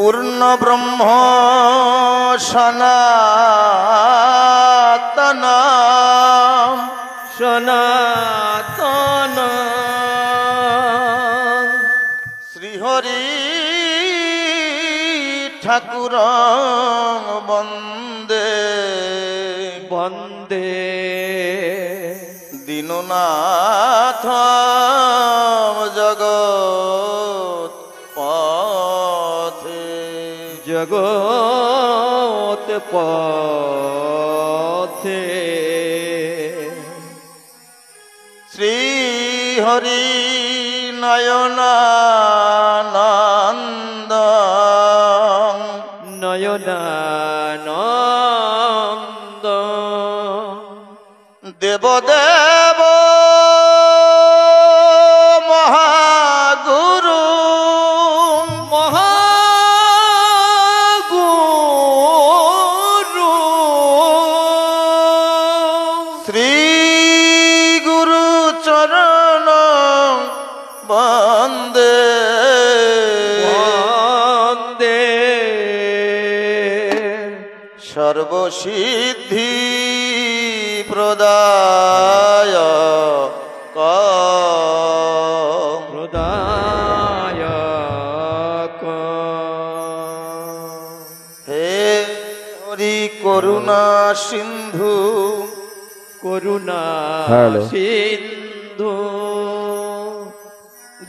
पूर्ण ब्रह्म सनातन सनातन श्रीहरि ठाकुर वंदे वंदे दीननाथ जगत पथे जगत पथे श्री हरि नयनानंद नयनानंद देवदेव महागुरु महागुरु श्री गुरु चरण वंदे वंदे सर्वसिद्धि प्रदाय प्रदायक हे हरि करुणा सिंधु करुणा सिंधु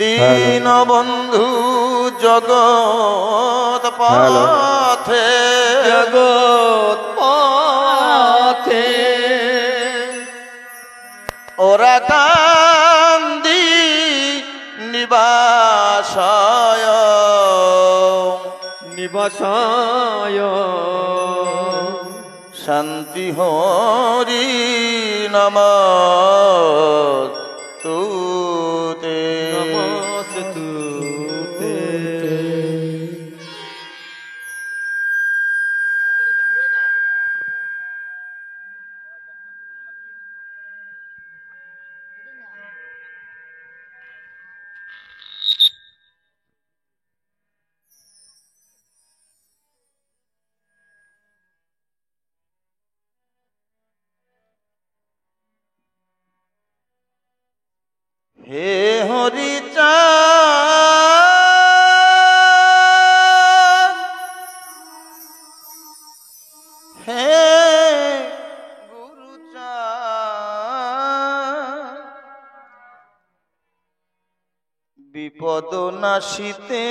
दीन बंधु जगत पथे जगत पथे ओरा कांदी निवासाय निवासाय शांति हरि नमस्तुते नमस्तुते हे हरि चाँद हे गुरु चाँद विपद नाशिते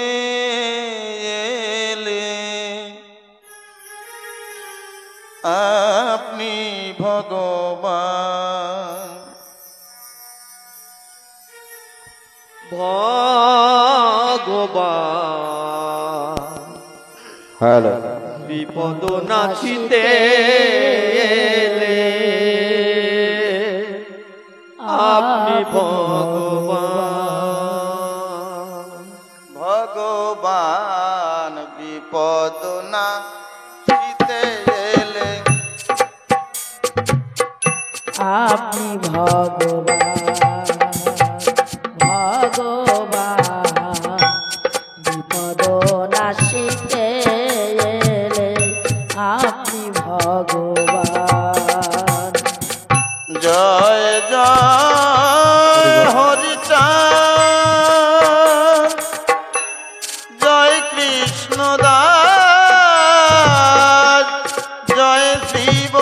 एले আপনি ভগবান ভগবান হ্যালো বিপদ নাচিতে এলে আপনি ভগবান ভগবান বিপদ নাচিতে এলে আপনি ভগবান ভগবান বিপদ নাশিতে এলে আপনি ভগবান জয় জয় হরি চাঁদ জয় কৃষ্ণ দাস জয় শিব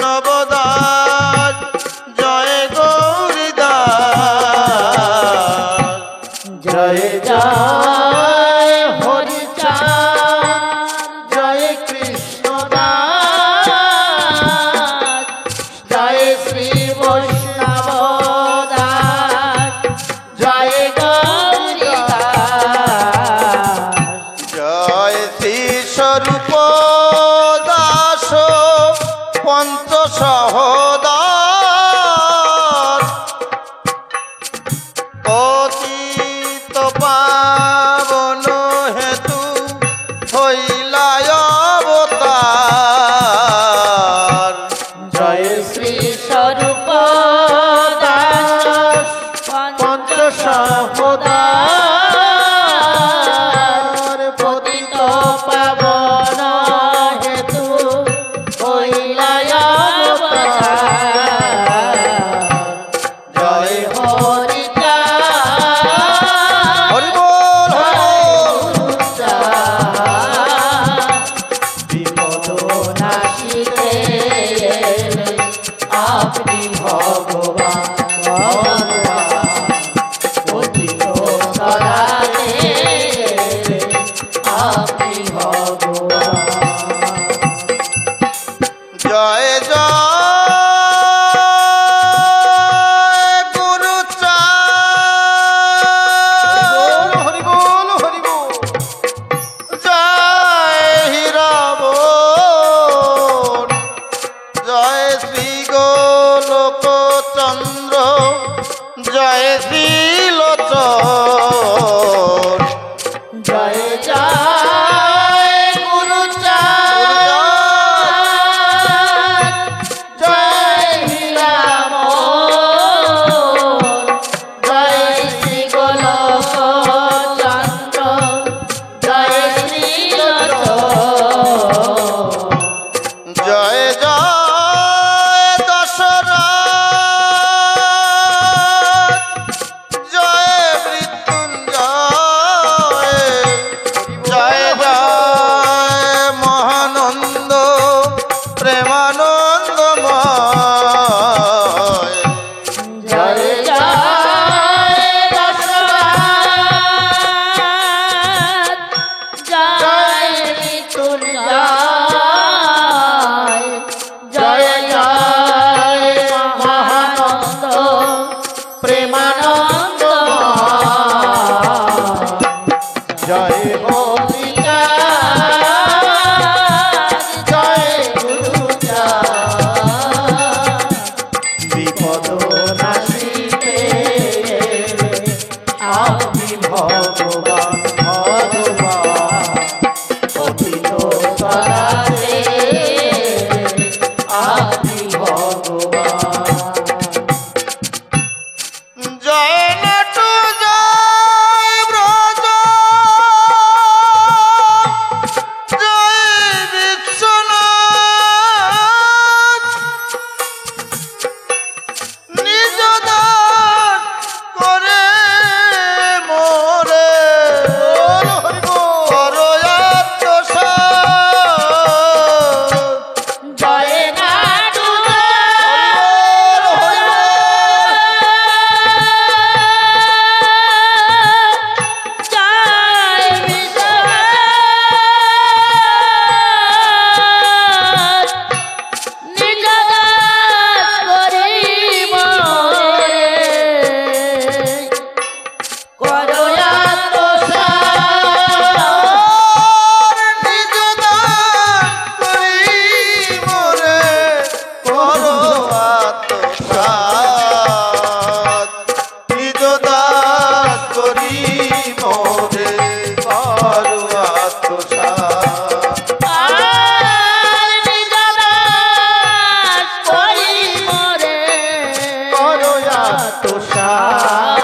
নবদাস জয় গৌরী দাস জয় জয় হরি চাঁদ জয় কৃষ্ণ দাস জয় শ্রী বৈষ্ণব দাস জয় গৌরী দাস জয় শ্রী স্বরূপ দাস পঞ্চ সহদাস পতিত পাবন হেতু হইলায় অবতার জয় শ্রী স্বরূপ দাস পঞ্চ সহদার পতিত নিজ দাস করি মোরে করো আত্মসাৎ। আর নিজ দাস করি মোরে করো আত্মসাৎ।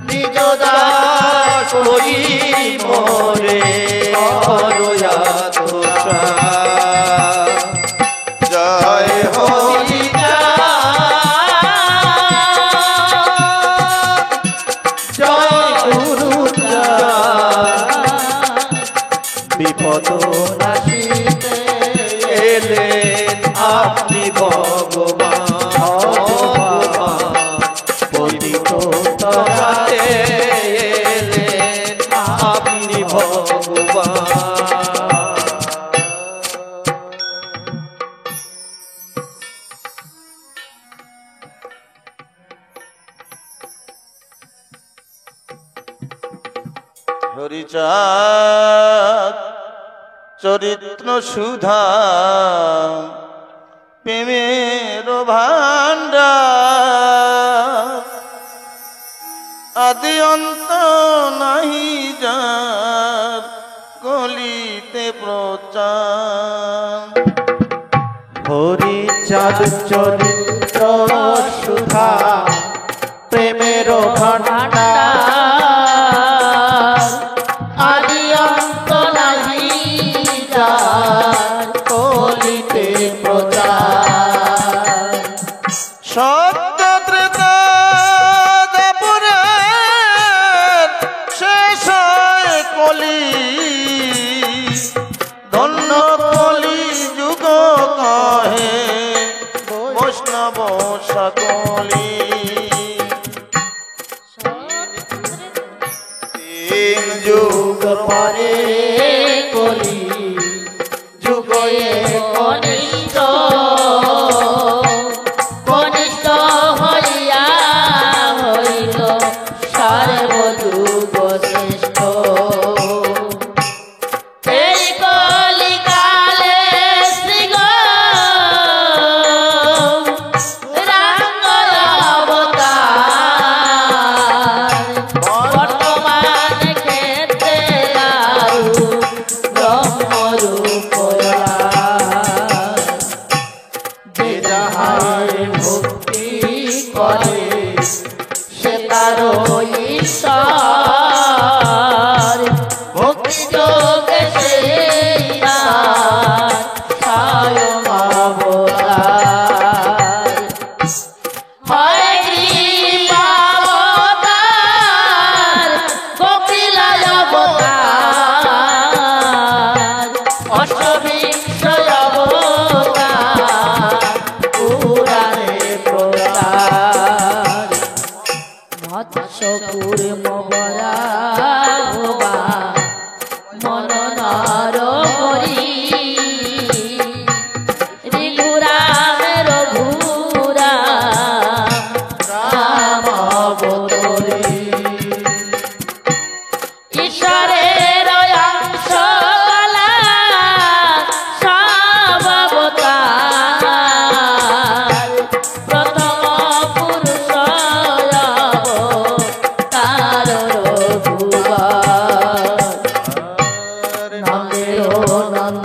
নিজ দাস করি মোরে করো আত্মসাৎ। জয় হরি জয় গুরু বিপদ নাশিতে এলেন আপনি ভগবান। পতিত তরাতে এলেন আপনি ভগবান। হরিচাঁদ চরিত্র সুধা প্রেমের ভাণ্ডার আদি অন্ত নাহি যার কলিতে প্রচার। হরিচাঁদ চরিত্র সুধা প্রেমের ভাণ্ডার আদি অন্ত নাহি যার কলিতে প্রচার। সত্য ত্রেতা দ্বাপরের শেষ হয় কলি ধন্য কলি যুগ কহে বৈষ্ণব সকলি। তিন যুগ পরে কলি যুগে কনিষ্ঠ কনিষ্ঠ হইয়া হইল সর্বযুগ শ্রেষ্ঠ। এই কলিকালে শ্রীগৌরাঙ্গর অবতার বর্তমান ক্ষেত্রে আরু ব্রহ্মরূপ যে যাহার ভক্তি করে সে তার ঈশ্বর। ভক্তি যোগে সেই স্বয়ং অবতার হয় কৃপাবতার কপিলায় অবতার অষ্টবিংশ অবতার পুরাণে প্রচার। মৎস্য কুর্ম বরাভবা মন নর হরি ঋঘুরাম রঘুরা রাম অবতরী। ঈশ্বরের অংশ কলা সব অবতার প্রথম পুরুষ অবতার রঘুবর। নন্দের নন্দ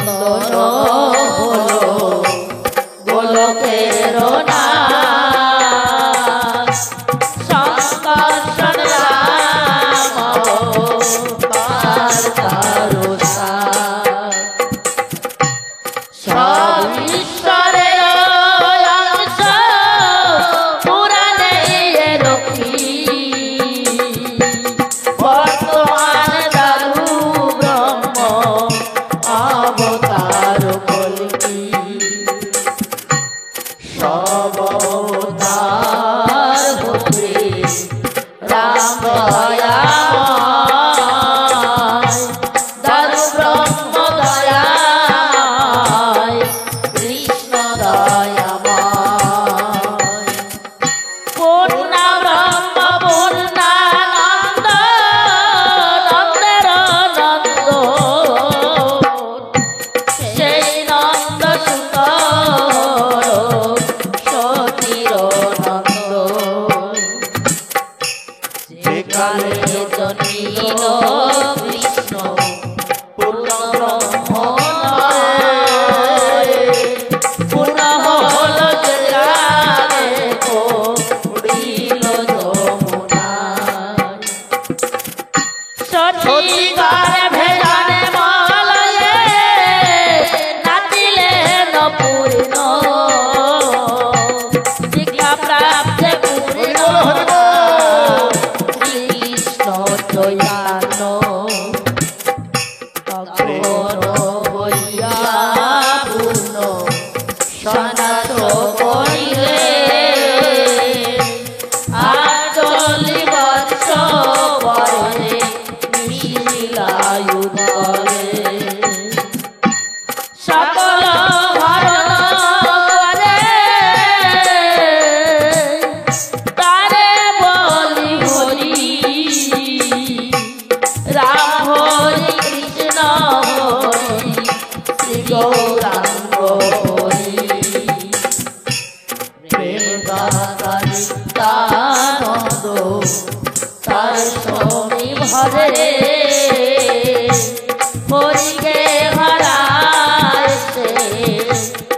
কালে জনিল কৃষ্ণ পূর্ণ ব্রহ্ম পূর্ণ হল জলে পড়িল যমুনায় সতী গর্ভে জন্ম লয়ে নাচিলেন পূর্ণ শিক্ষা প্রাপ্তে পূর্ণ কৃষ্ণ চৈতন্য তখন হইয়া পূর্ণ সনাত করিলে 48 বৎস বয়সে মিশিলায়ু ধরে সকল হরণ করে তারে বলি হরি রাম হরি কৃষ্ণ হরি শ্রী গৌরাঙ্গ হরি প্রেম দাতা নিত্যানন্দ তার স্বামী ভরে হরিকে হারাইছে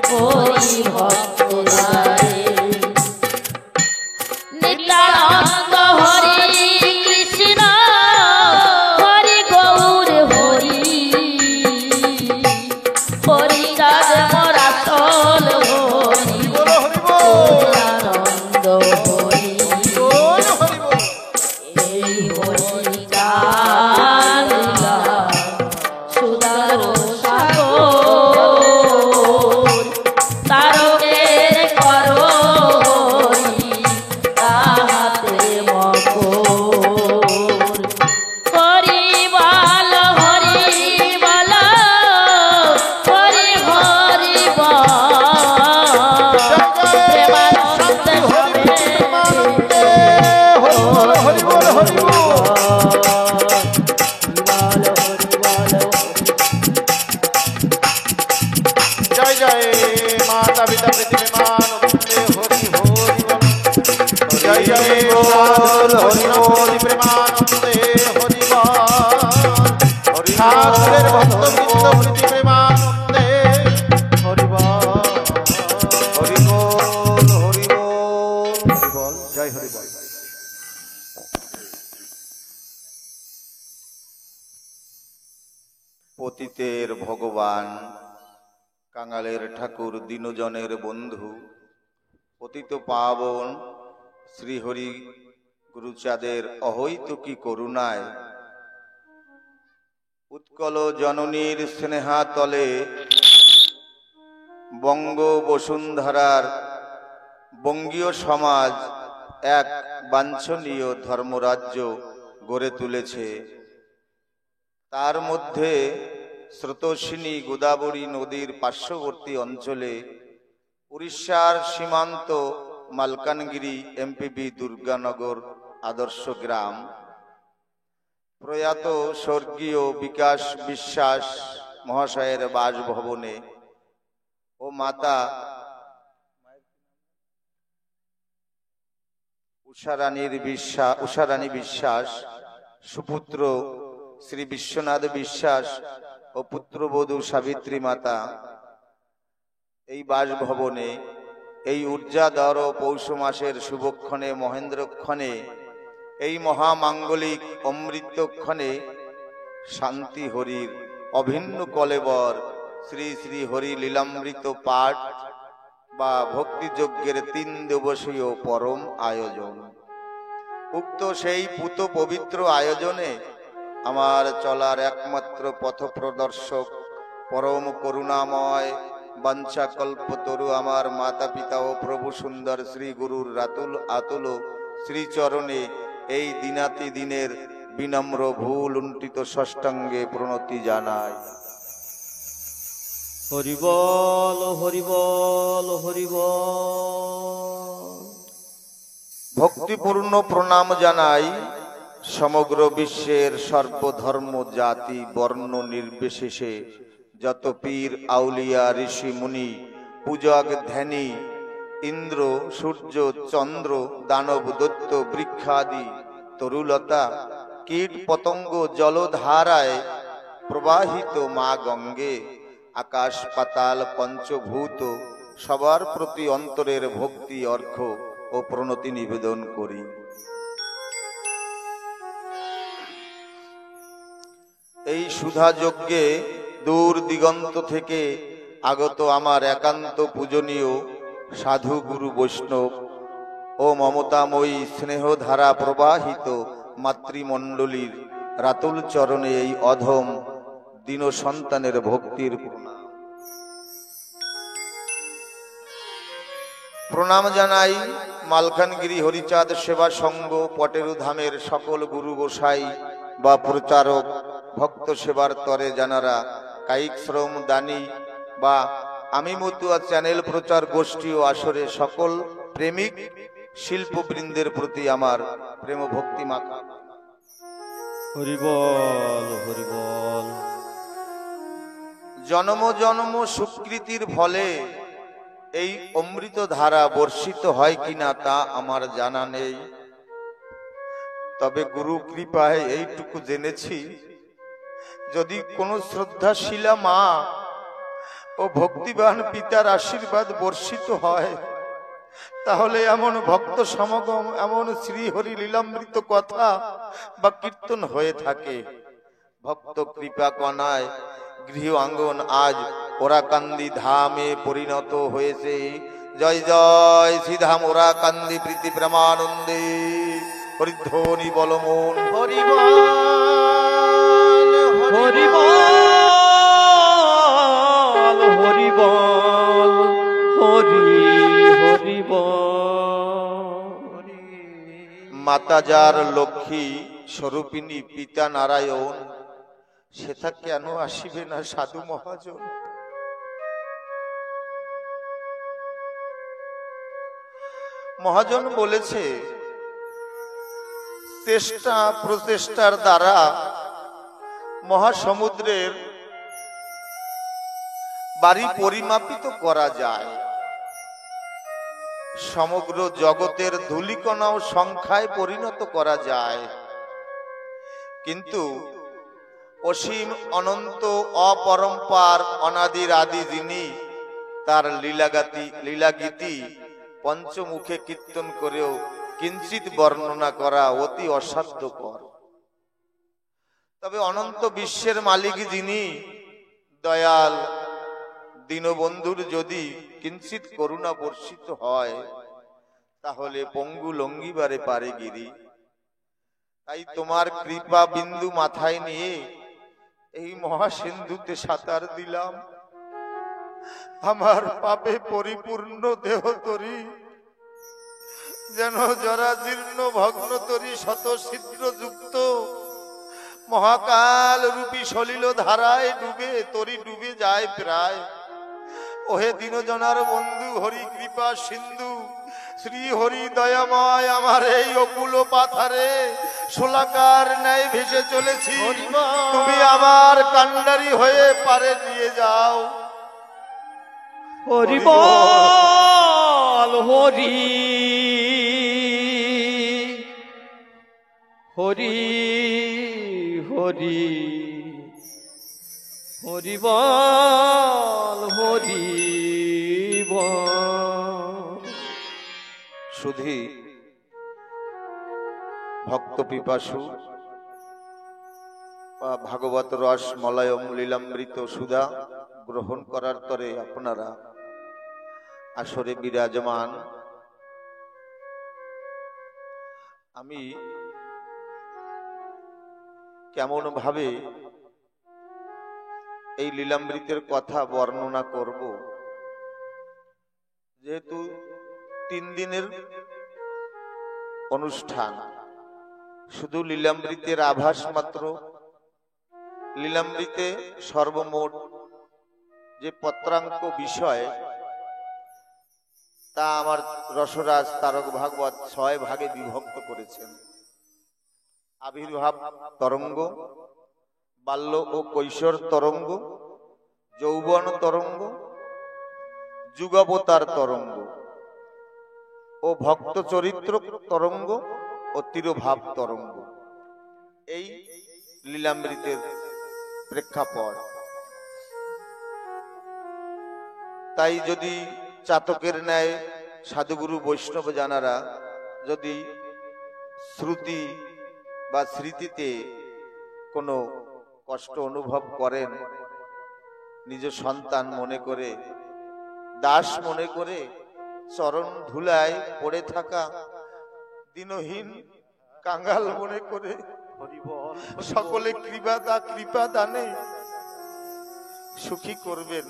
হরি ভক্ত দ্বারে নিত্যানন্দ হরি কৃষ্ণ হরি গৌর হরি হরি রাজ মোরা চল হরি নিত্যানন্দ হরি এই হরি জানিলা সুদার সাগর তারকের করো হরি তাহাতে মকর হরি বল হরি বল হরি হরি বল প্রেমানন্দ হরি বল হরি বল জয় জয় মাতা পিতা পৃথিবীমানন্দে হরি হরি বল জয় জয় বল হরি হরি প্রেমানন্দে হরি বল হরি ঠাকুরের ভক্তবৃন্দ পৃথিবীমানন্দে হরি বল হরি বল হরি বল হরি বল জয় হরি বল পতিতের ভগবান কাঙালের ঠাকুর দীনজনের বন্ধু পতিত পাবন শ্রীহরি গুরুচাঁদের অহৈতুকী করুণায় উৎকল জননীর স্নেহাতলে বঙ্গ বসুন্ধরার বঙ্গীয় সমাজ এক বাঞ্ছনীয় ধর্মরাজ্য গড়ে তুলেছে। তার মধ্যে স্রোতস্বিনী গোদাবরী নদীর পার্শ্ববর্তী অঞ্চলে উড়িষ্যার সীমান্ত মালকানগিরি এমপিবি দুর্গানগর আদর্শ গ্রাম প্রয়াত স্বর্গীয় বিকাশ বিশ্বাস মহাশয়ের বাসভবনে ও মাতা উষারানী বিশ্বাস সুপুত্র শ্রী বিশ্বনাথ বিশ্বাস ও পুত্রবধূ সাবিত্রী মাতা এই বাসভবনে এই ঊর্জাধর পৌষ মাসের শুভক্ষণে মহেন্দ্রক্ষণে এই মহামাঙ্গলিক অমৃতক্ষণে শান্তি হরির অভিন্ন কলেবর শ্রী শ্রী হরি লীলামৃত পাঠ বা ভক্তিযজ্ঞের 3 দিবসীয় পরম আয়োজন। উক্ত সেই পুত পবিত্র আয়োজনে আমার চলার একমাত্র পথ প্রদর্শক পরম করুণাময় বাঞ্ছা কল্পতরু আমার মাতা পিতা ও প্রভু সুন্দর শ্রী গুরুর রাতুল আতুল শ্রীচরণে এই দিনাতি দিনের বিনম্র ভুল উন্টিত ষষ্ঠাঙ্গে প্রণতি জানাই। হরি বল হরি বল হরি বল। ভক্তিপূর্ণ প্রণাম জানাই সমগ্র বিশ্বের সর্বধর্ম জাতি বর্ণ নির্বিশেষে যত পীর আউলিয়া ঋষি মুনি পূজক ধ্যানী ইন্দ্র সূর্য চন্দ্র দানব দৈত্য বৃক্ষাদি তরুলতা কীট পতঙ্গ জলধারায় প্রবাহিত মা গঙ্গে, আকাশ পাতাল পঞ্চভূত সবার প্রতি অন্তরের ভক্তি অর্ঘ্য ও প্রণতি নিবেদন করি। এই সুধা যজ্ঞে দূর দিগন্ত থেকে আগত আমার একান্ত পূজনীয় সাধু গুরু বৈষ্ণব ও মমতাময়ী স্নেহধারা প্রবাহিত মাতৃমণ্ডলীর রাতুল চরণে এই অধম দীন সন্তানের ভক্তির প্রণাম। প্রণাম জানাই মালকানগিরি হরিচাঁদ সেবা সংঘ পটেরু ধামের সকল গুরু গোসাই বা প্রচারক, ভক্ত সেবার তরে জানারা, কায়িক শ্রম দানী বা আমি মতুয়া চ্যানেল প্রচার গোষ্ঠী ও আসরে সকল প্রেমিক শিল্পবৃন্দের প্রতি আমার প্রেম ভক্তি মাখা হরিবল হরিবল। জন্ম জন্ম সুকৃতির ফলে এই অমৃত ধারা বর্ষিত হয় কিনা তা আমার জানা নেই, তবে গুরু কৃপায় এইটুকু জেনেছি, যদি কোনো শ্রদ্ধাশীলা মা ও ভক্তিবান পিতার আশীর্বাদ বর্ষিত হয়, তাহলে এমন ভক্ত সমাগম, এমন শ্রীহরি লীলামৃত কথা বা কীর্তন হয়ে থাকে। ভক্ত কৃপা কণায় গৃহ আঙ্গন আজ ওরাকান্দি ধামে পরিণত হয়েছে। জয় জয় শ্রীধাম ওরাকান্দি প্রীতি প্রেমানন্দে হরিধ্বনি বলমন হরিবল হরিবল হরিবল হরি হরিবল। মাতা যার লক্ষ্মী স্বরূপিণী পিতা নারায়ণ, সেটা কেন আসিবে না সাধু মহাজন? মহাজন বলেছে, চেষ্টা প্রচেষ্টার দ্বারা মহাসমুদ্রের বাড়ি পরিমাপিত করা যায়, সমগ্র জগতের ধূলিকণাও সংখ্যায় পরিণত করা যায়, কিন্তু অসীম অনন্ত অপরম্পার অনাদির আদি যিনি, তার লীলাগীতি পঞ্চমুখে কীর্তন করেও কিঞ্চিত বর্ণনা করা অতি অসাধ্যকর। তবে অনন্ত বিশ্বের মালিক যিনি, দয়াল দীনবন্ধুর যদি কিঞ্চিত করুণা বর্ষিত হয়, তাহলে পঙ্গু লঙ্ঘিবারে পারে গিরি। তাই তোমার কৃপা বিন্দু মাথায় নিয়ে এই মহাসিন্ধুতে সাঁতার দিলাম। আমার পাপে পরিপূর্ণ দেহ তরি যেন জরাজীর্ণ ভগ্ন তরি শত ছিদ্র যুক্ত মহাকাল রূপী সলিল ধারায় ডুবে তরি ডুবে যায় প্রায়। ওহে দীনজনার বন্ধু হরি কৃপা সিন্ধু শ্রী হরি দয়াময়, আমার এই অকুল পাথারে শোলাকার ন্যায় ভেসে চলেছি, তুমি আমার কান্ডারি হয়ে পারে নিয়ে যাও। হরিবল হরি হরি হরি হরিবল হরিবল। শুধু ভক্ত পিপাসু বা ভাগবত রস মলয়ম লীলামৃত সুধা গ্রহণ করার তরে আপনারা আসরে বিরাজমান। আমি কেমন ভাবে এই লীলামৃতের কথা বর্ণনা করব, যেহেতু 3 দিনের অনুষ্ঠান, শুধু লীলামৃতের আভাস মাত্র। লীলামৃতে সর্বমোট যে পত্রাঙ্ক বিষয়, তা আমার রসরাজ তারক ভাগবত 6 ভাগে বিভক্ত করেছেন। আবির্ভাব তরঙ্গ, বাল্য ও কৈশোর তরঙ্গ, যৌবন তরঙ্গ, যুগাবতার তরঙ্গ ও ভক্ত চরিত্র তরঙ্গ ও তিরোভাব তরঙ্গ। এই লীলামৃতের প্রেক্ষাপট। তাই যদি চাতকের ন্যায় সাধুগুরু বৈষ্ণব জানারা যদি শ্রুতি বা স্মৃতিতে কোনো কষ্ট অনুভব করেন, নিজ সন্তান মনে করে, দাস মনে করে, চরণ ধুলায় পড়ে থাকা দিনহীন কাঙ্গাল মনে করে সকলে কৃপা দানে সুখী করবেন।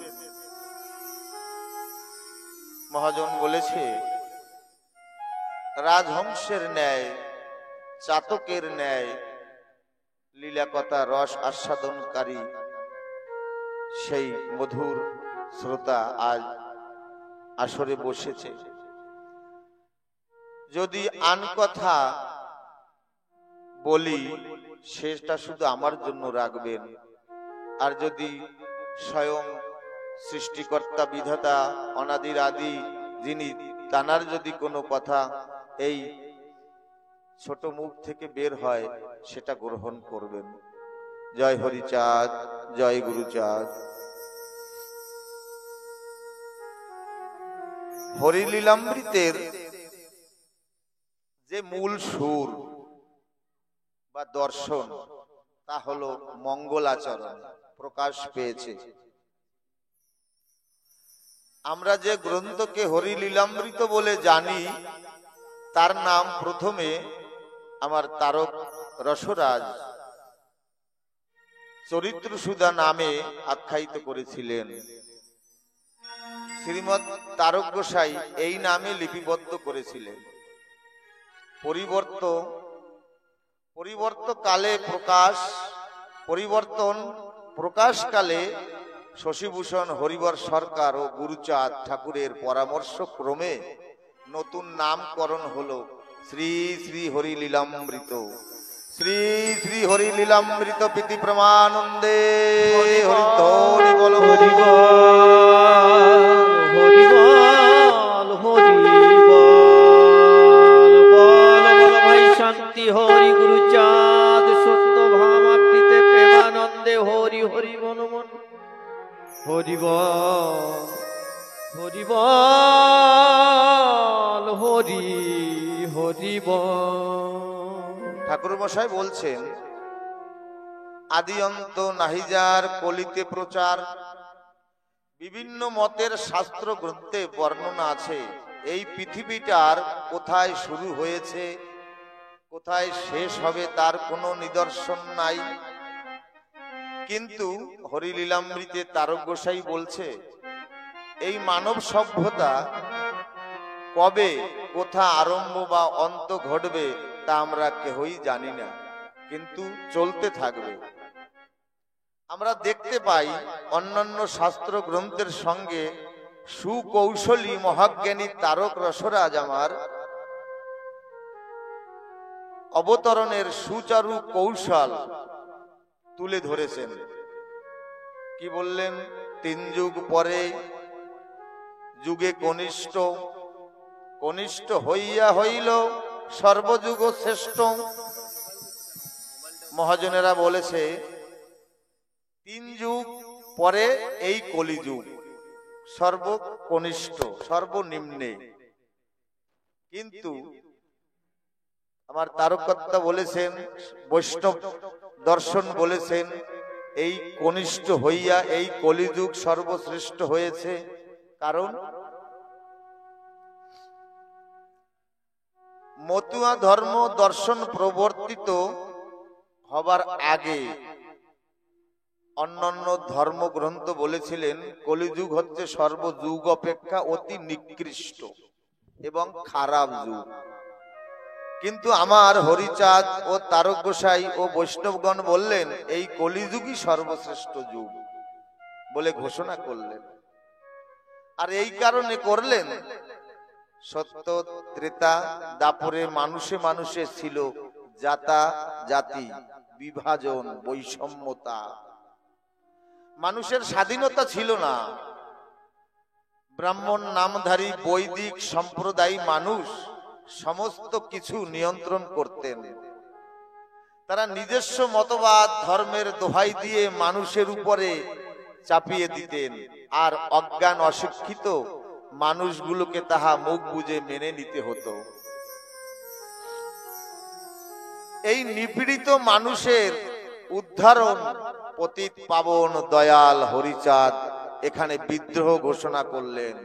মহাজন বলেছে, রাজহংসের ন্যায়, চাতকের ন্যায় লীলাকথা রস আস্বাদনকারী সেই মধুর শ্রোতা আজ আসরে বসেছে। যদি আন কথা বলি সেটা শুধু আমার জন্য রাখবেন, আর যদি স্বয়ং সৃষ্টিকর্তা বিধাতা অনাদির আদি যিনি, তানার যদি কোনো কথা এই ছোট মুখ থেকে বের হয় সেটা গ্রহণ করবেন। জয় হরিচাঁদ, জয় গুরুচাঁদ। হরিলীলামৃতের যে মূল সুর বা দর্শন তা হলো মঙ্গলাচরণ প্রকাশ পেয়েছে। আমরা যে গ্রন্থকে হরিলীলামৃত বলে জানি তার নাম প্রথমে আমার তারক রসরাজ চরিত্র সুধা নামে আখ্যায়িত করেছিলেন। শ্রীমৎ তারক গোসাই এই নামে লিপিবদ্ধ করেছিলেন। প্রকাশকালে শশীভূষণ হরিবর সরকার ও গুরুচাঁদ ঠাকুরের পরামর্শ ক্রমে নতুন নামকরণ হলো শ্রী শ্রী হরিলীলামৃত। শ্রী শ্রী হরিলীলামৃত প্রীতি প্রমানন্দে হরি বল হরি হরি বল হরি বল বল বল ভাই শান্তি হরি গুরুচাঁদ সত্য ভামাপ্রীতে প্রেমানন্দে হরি হরি বল মন হরি বল হরি বল হরি হরি বল। ঠাকুর মশাই বলছেন, আদি অন্ত নাহিজার কলিতে প্রচার। বিভিন্ন মতের শাস্ত্র গ্রন্থে বর্ণনা আছে এই পৃথিবীটার কোথায় শুরু হয়েছে, কোথায় শেষ হবে তার কোনো নিদর্শন নাই। কিন্তু হরিলীলামৃতে তারক গোসাই বলছে, এই মানব সভ্যতা কবে কোথা আরম্ভ বা অন্ত ঘটবে তা আমরা কেউই জানি না, কিন্তু চলতে থাকবে। আমরা দেখতে পাই অন্যান্য শাস্ত্র গ্রন্থের সঙ্গে সুকৌশলী মহাজ্ঞানী তারক রসরাজ আমার অবতরণের সুচারু কৌশল তুলে ধরেছেন। কি বললেন? 3 যুগ পরে যুগে কনিষ্ঠ, কনিষ্ঠ হইয়া হইল সর্বযুগ শ্রেষ্ঠ। মহাজনেরা বলেছে 3 যুগ পরে এই কলিযুগ সর্বকনিষ্ঠ, সর্বনিম্নে। কিন্তু আমার তারককর্তা বলেছেন, বৈষ্ণব দর্শন বলেছেন, এই কনিষ্ঠ হইয়া এই কলিযুগ সর্বশ্রেষ্ঠ হয়েছে। কারণ মতুয়া ধর্ম দর্শন প্রবর্তিত হবার আগে অন্যান্য ধর্মগ্রন্থ বলেছিলেন কলিযুগ হচ্ছে সর্বযুগ অপেক্ষা অতি নিকৃষ্ট এবং খারাপ যুগ। কিন্তু আমার হরিচাঁদ ও তারক গোসাই ও বৈষ্ণবগণ বললেন এই কলিযুগই সর্বশ্রেষ্ঠ যুগ বলে ঘোষণা করলেন। আর এই কারণে করলেন, সত্য ত্রেতা দাপরে মানুষে মানুষে ছিল জাতা জাতি, বিভাজন, বৈষম্যতা। মানুষের স্বাধীনতা ছিল না। ব্রাহ্মণ নামধারী বৈদিক সম্প্রদায় মানুষ সমস্ত কিছু নিয়ন্ত্রণ করতেন। তারা নিজস্ব মতবাদ ধর্মের দোহাই দিয়ে মানুষের উপরে চাপিয়ে দিতেন, আর অজ্ঞান অশিক্ষিত মানুষগুলোকে তাহা মুখ বুজে মেনে নিতে হতো। এই নিপীড়িত মানুষের উদ্ধারণ পতিত পাবন দয়াল হরিচাঁদ এখানে বিদ্রোহ ঘোষণা করলেন।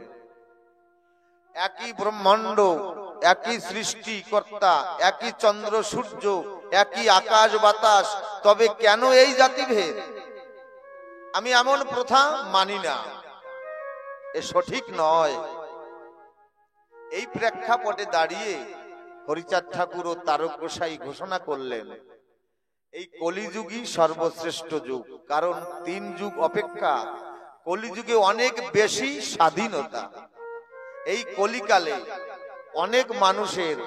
একই ব্রহ্মাণ্ড, একই সৃষ্টিকর্তা, একই চন্দ্র সূর্য, একই আকাশ বাতাস, তবে কেন এই জাতিভেদ? আমি এমন প্রথা মানি না, এ সঠিক নয়। এই প্রেক্ষাপটে দাঁড়িয়ে হরিচাঁদ ঠাকুর ও তারক গোসাই ঘোষণা করলেন, এই কলিযুগই সর্বশ্রেষ্ঠ যুগ। কারণ 3 যুগ অপেক্ষা কলিযুগে অনেক বেশি স্বাধীনতা। এই কলিকালে অনেক মানুষের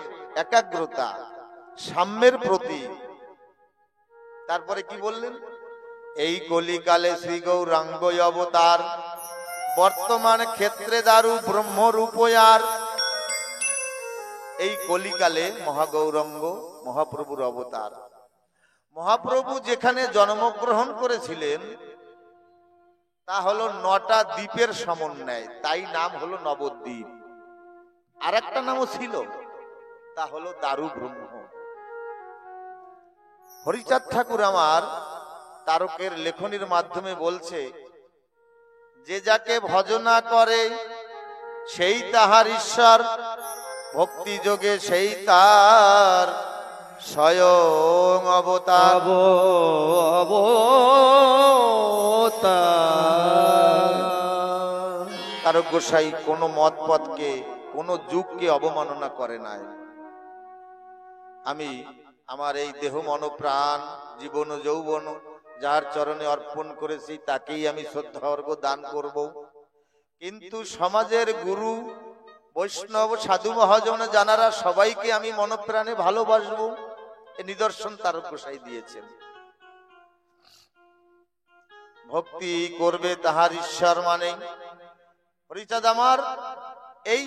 একাগ্রতা, সাম্যের প্রতি। তারপরে কি বললেন? এই কলিকালে শ্রী গৌরাঙ্গ অবতার, বর্তমান ক্ষেত্রে দারু ব্রহ্মরূপয়ার। এই কলিকালে মহাগৌরাঙ্গ মহাপ্রভুর অবতার। মহাপ্রভু যেখানে জন্মগ্রহণ করেছিলেন তা হলো 9টা দ্বীপের সমন্বয়, তাই নাম হলো নবদ্বীপ। আর একটা নামও ছিল, তা হলো দারু ব্রহ্ম। হরিচাঁদ ঠাকুর আমার তারকের লেখনীর মাধ্যমে বলছে, যে যাকে ভজনা করে সেই তাহার ঈশ্বর, ভক্তি যোগে সেই তার স্বয়ং অবতার। তারক গোসাই কোন মত পথকে, কোন যুগকে অবমাননা করে নাই। আমি আমার এই দেহ মন প্রাণ জীবন যৌবন যার চরণে অর্পণ করেছি তাকেই আমি শ্রদ্ধা অর্ঘ দান করব। কিন্তু সমাজের গুরু বৈষ্ণব সাধু মহাজন জানারা সবাইকে আমি মনপ্রাণে ভালোবাসবো, এ নিদর্শন তারক গোসাই দিয়েছেন। ভক্তি করবে তাহার ঈশ্বর মানে। হরিচাঁদ আমার এই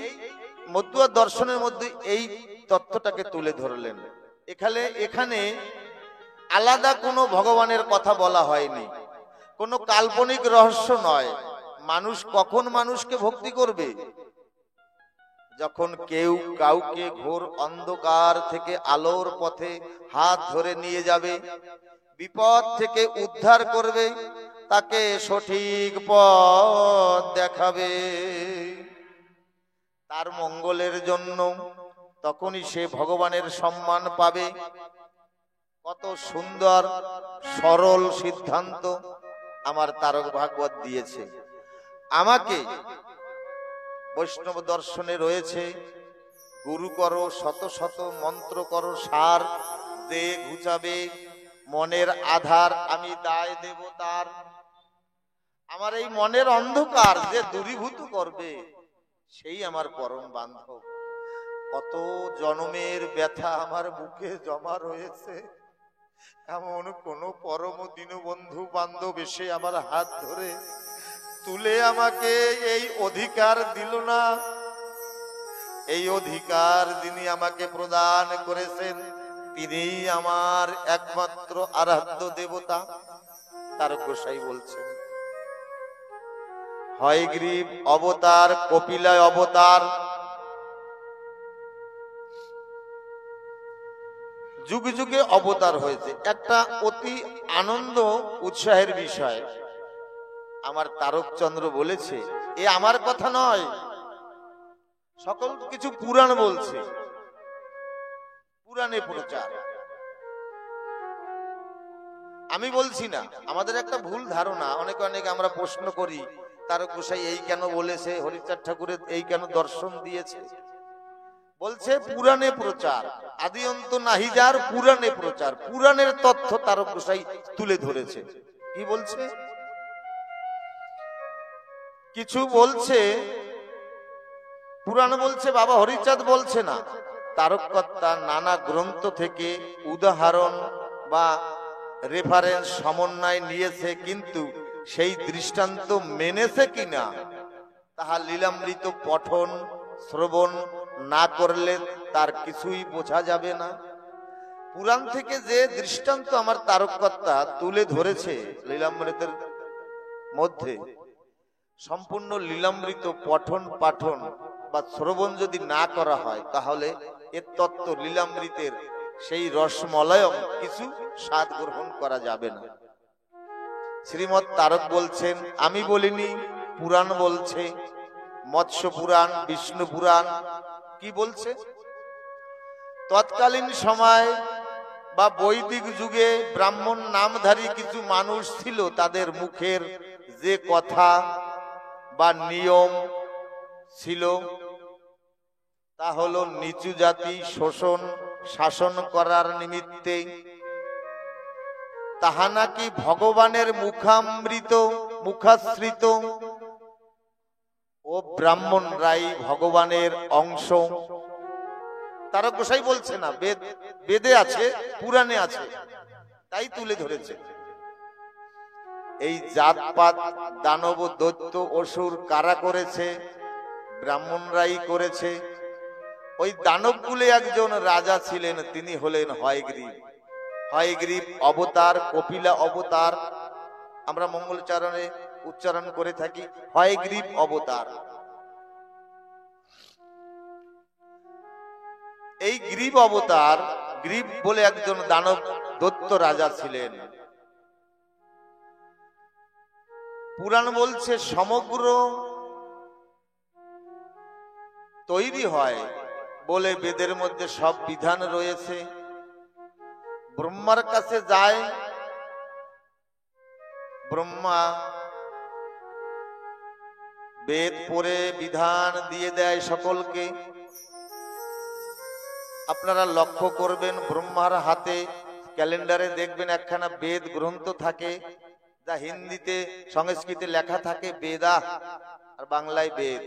মধ্যুয়া দর্শনের মধ্যে এই তত্ত্বটাকে তুলে ধরলেন। এখানে আলাদা কোনো ভগবানের কথা বলা হয়নি, কোনো কাল্পনিক রহস্য নয়। মানুষ কখন মানুষকে ভক্তি করবে? যখন কেউ কাউকে ঘোর অন্ধকার থেকে আলোর পথে হাত ধরে নিয়ে যাবে, বিপদ থেকে উদ্ধার করবে, তাকে সঠিক পথ দেখাবে তার মঙ্গলের জন্য, তখনই সে ভগবানের সম্মান পাবে। কত সুন্দর সরল সিদ্ধান্ত আমার তারক ভাগবত দিয়েছে আমাকে। বৈষ্ণব দর্শনে রয়েছে, গুরু করো শত শত, মন্ত্র করো সার, দে ঘুচাবে মনের আধার, আমি দায় দেব তার। আমার এই মনের অন্ধকার যে দূরীভূত করবে সেই আমার পরম বান্ধব। কত জন্মের ব্যথা আমার বুকে জমা রয়েছে, এমন কোন পরম দীনবন্ধু বান্ধব এসে আমার হাত ধরে তুলে আমাকে এই অধিকার দিল না। এই অধিকার যিনি আমাকে প্রদান করেছেন তিনি আমার একমাত্র আরাধ্য দেবতা। তারক গোসাই বলছেন, হয়গ্রীব অবতার, কপিলায় অবতার, যুগে যুগে অবতার হয়েছে। একটা অতি আনন্দ উৎসাহের বিষয়, আমার তারকচন্দ্র বলেছে, এ আমার কথা নয়, সকল কিছু পুরাণ বলছে, পুরাণে প্রচার। আমি বলছি না। আমাদের একটা ভুল ধারণা, অনেক আমরা প্রশ্ন করি তারক গোসাই এই কেন বলেছে, হরিচাঁদ ঠাকুরের এই কেন দর্শন দিয়েছে। বলছে পুরাণে প্রচার, আদি অন্ত নাহি যার পুরাণে প্রচার। পুরাণের তথ্য তারক গোসাই তুলে ধরেছে। কি বলছে? কিছু বলছে পুরাণ বলছে, বাবা হরিচাঁদ বলছে না। তারককর্তা নানা গ্রন্থ থেকে উদাহরণ বা রেফারেন্স সমন্বয় নিয়েছে, কিন্তু সেই দৃষ্টান্ত মেনেছে কিনা তাহা লীলামৃত পঠন শ্রবণ না করলে তার কিছুই বোঝা যাবে না। পুরাণ থেকে যে দৃষ্টান্ত আমার তারককর্তা তুলে ধরেছে লীলামৃতের মধ্যে, সম্পূর্ণ লীলামৃত পঠন পাঠন বা শ্রবণ যদি না করা হয় তাহলে এর তত্ত্ব লীলামৃতের সেই রসমলয়ম কিছু স্বাদ গ্রহণ করা যাবে না। শ্রীমৎ তারক বলছেন, আমি বলিনি, পুরাণ বলছে, মৎস্য পুরাণ, বিষ্ণু পুরাণ কি বলছে? তৎকালীন সময় বা বৈদিক যুগে ব্রাহ্মণ নামধারী কিছু মানুষ ছিল, তাদের মুখের যে কথা বা নিয়ম ছিল তা হলো নিচু জাতি শোষণ শাসন করার নিমিত্তে। তাহা নাকি ভগবানের মুখাশ্রিত ও ব্রাহ্মণরাই ভগবানের অংশ। তারক গোসাই বলছে না, বেদে আছে, পুরাণে আছে, তাই তুলে ধরেছে। এই জাতপাত দানব দৈত্য অসুর কারা করেছে? ব্রাহ্মণরাই করেছে। ওই দানবকুলে একজন রাজা ছিলেন, তিনি হলেন হয়গ্রীব। হয়গ্রীব অবতার, কপিলা অবতার, আমরা মঙ্গলচরণে উচ্চারণ করে থাকি হয়গ্রীব অবতার। এই গ্রীব অবতার, গ্রীব বলে একজন দানব দৈত্য রাজা ছিলেন। পুরাণ বলছে সমগ্র তৈরি হয় বলে বেদের মধ্যে সব বিধান রয়েছে। ব্রহ্মার কাছে যায়, ব্রহ্মা বেদ পড়ে বিধান দিয়ে দেয় সকলকে। আপনারা লক্ষ্য করবেন, ব্রহ্মার হাতে ক্যালেন্ডারে দেখবেন একখানা বেদ গ্রন্থ থাকে, যা হিন্দিতে সংস্কৃতে লেখা থাকে বেদা, আর বাংলায় বেদ।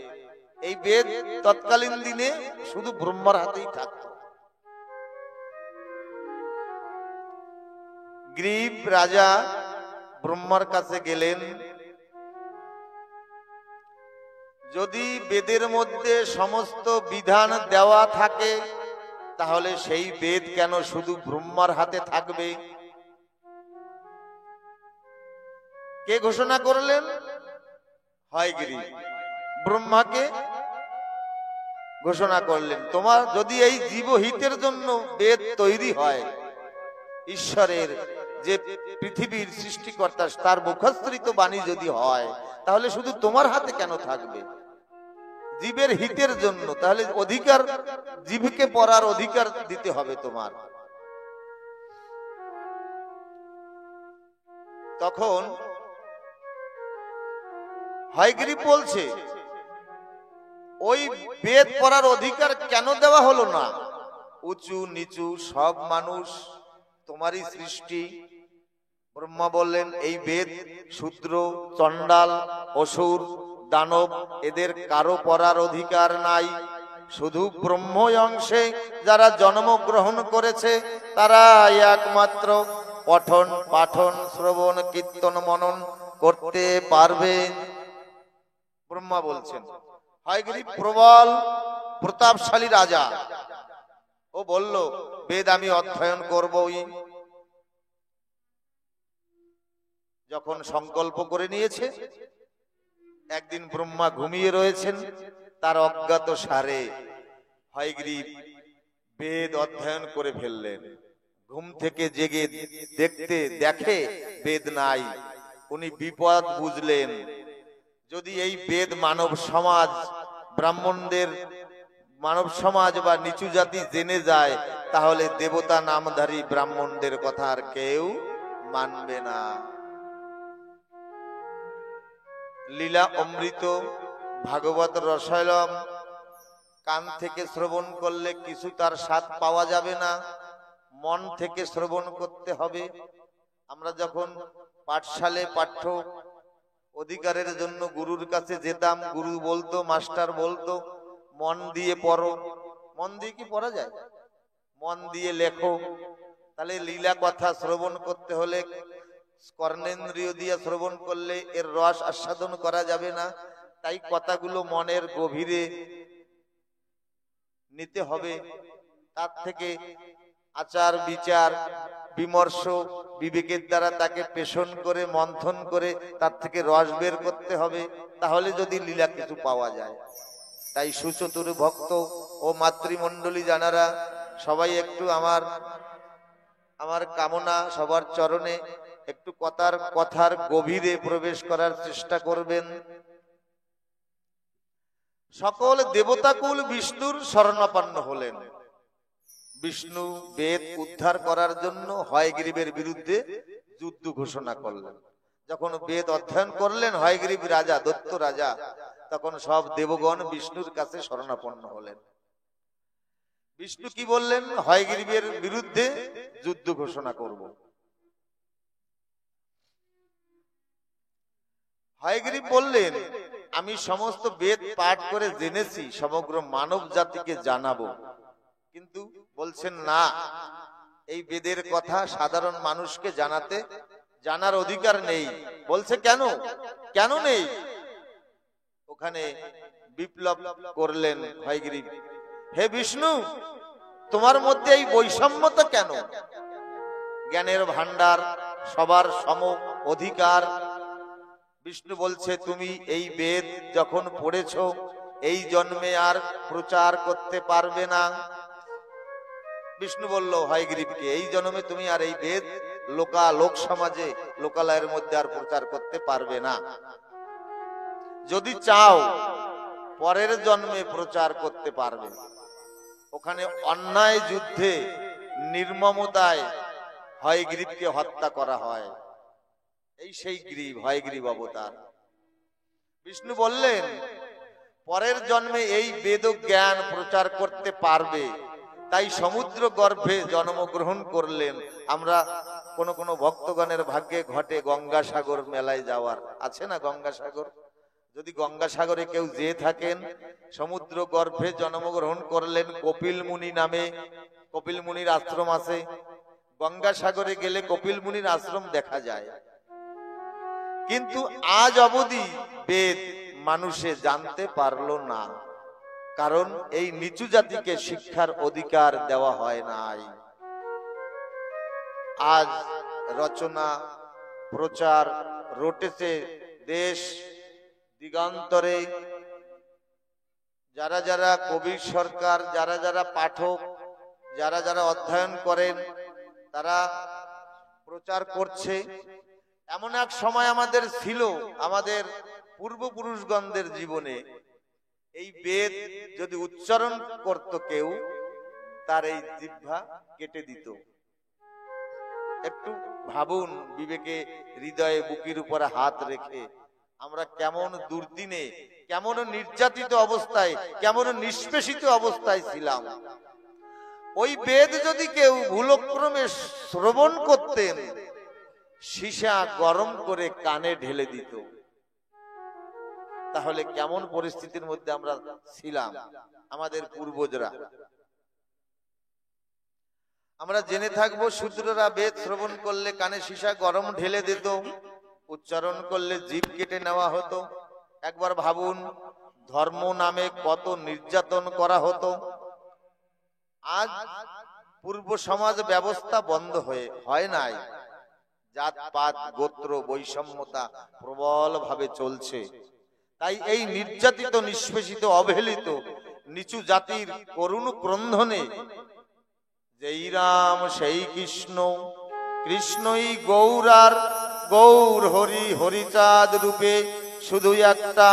এই বেদ তৎকালীন দিনে শুধু ব্রহ্মার হাতেই থাকত। গ্রীব রাজা ব্রহ্মার কাছে গেলেন, যদি বেদের মধ্যে সমস্ত বিধান দেওয়া থাকে তাহলে সেই বেদ কেন শুধু ব্রহ্মার হাতে থাকবে? কে ঘোষণা করলেন? হয়গ্রীব ব্রহ্মাকে ঘোষণা করলেন, তোমার যদি এই জীবহিতের জন্য বেদ তৈরি হয়, ঈশ্বরের যে পৃথিবীর সৃষ্টিকর্তা তার মুখস্থিত বাণী যদি হয়, তাহলে শুধু তোমার হাতে কেন থাকবে? জীবের হিতের জন্য, তাহলে অধিকার জীবকে পড়ার অধিকার দিতে হবে তোমার। তখন হয়গ্রীব বলছে, ওই বেদ পড়ার অধিকার কেন দেওয়া হলো না? উঁচু নিচু সব মানুষ তোমারই সৃষ্টি। ব্রহ্মা বললেন, এই বেদ শূদ্র, চণ্ডাল, অসুর, দানব এদের কারো পড়ার অধিকার নাই। শুধু ব্রহ্ম অংশে যারা জন্মগ্রহণ করেছে তারা একমাত্র পঠন পাঠন শ্রবণ কীর্তন মনন করতে পারবে। ব্রহ্মা বলছেন। হয়গ্রীব প্রবল প্রতাপশালী রাজা, ও বলল, বেদ আমি অধ্যয়ন করবই। যখন সংকল্প করে নিয়েছে, একদিন ব্রহ্মা ঘুমিয়ে রয়েছেন, তার অজ্ঞাত সারে হয়গ্রীব বেদ অধ্যয়ন করে ফেললেন। ঘুম থেকে জেগে দেখে বেদ নাই। উনি বিপদ বুঝলেন, যদি এই বেদ মানব সমাজ, ব্রাহ্মণদের মানব সমাজ বা নিচু জাতি জেনে যায়, তাহলে দেবতা নামধারী ব্রাহ্মণদের কথা আর কেউ মানবে না। লীলা অমৃত ভাগবত রসায়ন কান থেকে শ্রবণ করলে কিছু তার স্বাদ পাওয়া যাবে না, মন থেকে শ্রবণ করতে হবে। আমরা যখন পাঠশালে পাঠ্য অধিকারের জন্য গুরুর কাছে যেতাম, গুরু বলতো, মাস্টার বলতো, মন দিয়ে পড়ো। মন দিয়ে কি পড়া যায়? মন দিয়ে লেখো। তাহলে লীলা কথা শ্রবণ করতে হলে কর্ণেন্দ্রিয় দিয়ে শ্রবণ করলে এর রস আস্বাদন করা যাবে না। তাই কথাগুলো মনের গভীরে নিতে হবে, তার থেকে আচার বিচার বিমর্ষ বিবেকের দ্বারা তাকে পেষণ করে মন্থন করে তার থেকে রস বের করতে হবে, তাহলে যদি লীলা কিছু পাওয়া যায়। তাই সুচতুর ভক্ত ও মাতৃমণ্ডলী জানারা সবাই একটু আমার কামনা সবার চরণে একটু কথার গভীরে প্রবেশ করার চেষ্টা করবেন। সকল দেবতাকুল বিষ্ণুর শরণাপন্ন হলেন। বিষ্ণু বেদ উদ্ধার করার জন্য হয়গ্রীবের বিরুদ্ধে যুদ্ধ ঘোষণা করলেন। যখন বেদ অধ্যয়ন করলেন হয়গ্রীব রাজা, দত্ত রাজা, তখন সব দেবগণ বিষ্ণুর কাছে শরণাপন্ন হলেন। বিষ্ণু কি বললেন? হয়গ্রীবের বিরুদ্ধে যুদ্ধ ঘোষণা করব। হয়গ্রীব বললেন, আমি সমস্ত বেদ পাঠ করে জেনেছি, সমগ্র মানব জাতিকে জানাবো। কিন্তু বলছেন না, এই বেদের কথা সাধারণ মানুষকে জানার অধিকার নেই। বলছে কেন? কেন নেই? ওখানে বিপ্লব করলেন হয়গ্রীব। হে বিষ্ণু, তোমার মধ্যে এই বৈষম্যতা কেন? জ্ঞানের ভান্ডার, সবার সম অধিকার। বিষ্ণু বলছে, তুমি এই বেদ যখন পড়েছো, এই জন্মে আর প্রচার করতে পারবে না। বিষ্ণু বলল হয়গ্রীবকে, এই জন্মে তুমি আর এই বেদ লোক সমাজে লোকালয়ের মধ্যে আর প্রচার করতে পারবে না। যদি চাও পরের জন্মে প্রচার করতে পারবে। ওখানে অন্যায় যুদ্ধে নির্মমতায় হয়গ্রীবকে হত্যা করা হয়। এই সেই গ্রীব, হয়গ্রীব অবতার। বিষ্ণু বললেন, পরের জন্মে এই বেদ জ্ঞান প্রচার করতে পারবে। তাই সমুদ্র গর্ভে জন্মগ্রহণ করলেন। আমরা কোন ভক্তগণের ভাগ্যে ঘটে গঙ্গাসাগর মেলায় যাওয়ার, আছে না গঙ্গাসাগর? যদি গঙ্গাসাগরে কেউ যেয়ে থাকেন, সমুদ্র গর্ভে জন্মগ্রহণ করলেন কপিল মুনি নামে। কপিল মুনির আশ্রম আছে। গঙ্গাসাগরে গেলে কপিল মুনির আশ্রম দেখা যায়। কিন্তু আজ অবধি বেদ মানুষে জানতে পারলো না, কারণ এই নিচু জাতিকে শিক্ষার অধিকার দেওয়া হয় নাই। আজ রচনা প্রচার রটেছে দেশ দিগন্তরে। যারা যারা কবির সরকার, যারা যারা পাঠক, যারা যারা অধ্যয়ন করেন, তারা প্রচার করছে। এমন এক সময় আমাদের ছিল, আমাদের পূর্বপুরুষগণদের জীবনে, এই বেদ যদি উচ্চারণ করত কেউ, তার এই জিহ্বা কেটে দিত। একটু ভাবুন, বিবেকে হৃদয়ে বুকের উপরে হাত রেখে আমরা কেমন দুর্দিনে, কেমন নির্যাতিত অবস্থায়, কেমন নিষ্পেষিত অবস্থায় ছিলাম। ওই বেদ যদি কেউ ভুলক্রমে শ্রবণ করতেন, সীসা গরম করে কানে ঢেলে দিত। তাহলে কেমন পরিস্থিতির মধ্যে আমরা ছিলাম আমাদের পূর্বজরা। আমরা জেনে থাকবো, শূদ্ররা বেদ শ্রবণ করলে কানে সীসা গরম ঢেলে দিত, উচ্চারণ করলে জিভ কেটে নেওয়া হতো। একবার ভাবুন, ধর্ম নামে কত নির্যাতন করা হতো। আজ পূর্ব সমাজ ব্যবস্থা বন্ধ হয় নাই। জাতপাত গোত্র বৈষম্যতা প্রবল ভাবে চলছে। তাই এই নির্যাতিত, নিষ্পেষিত, অবহেলিত নিচু জাতির করুণ ক্রন্ধনে যেই রাম সেই কৃষ্ণ, কৃষ্ণই গৌরার গৌর হরি, হরিচাঁদ রূপে শুধু একটা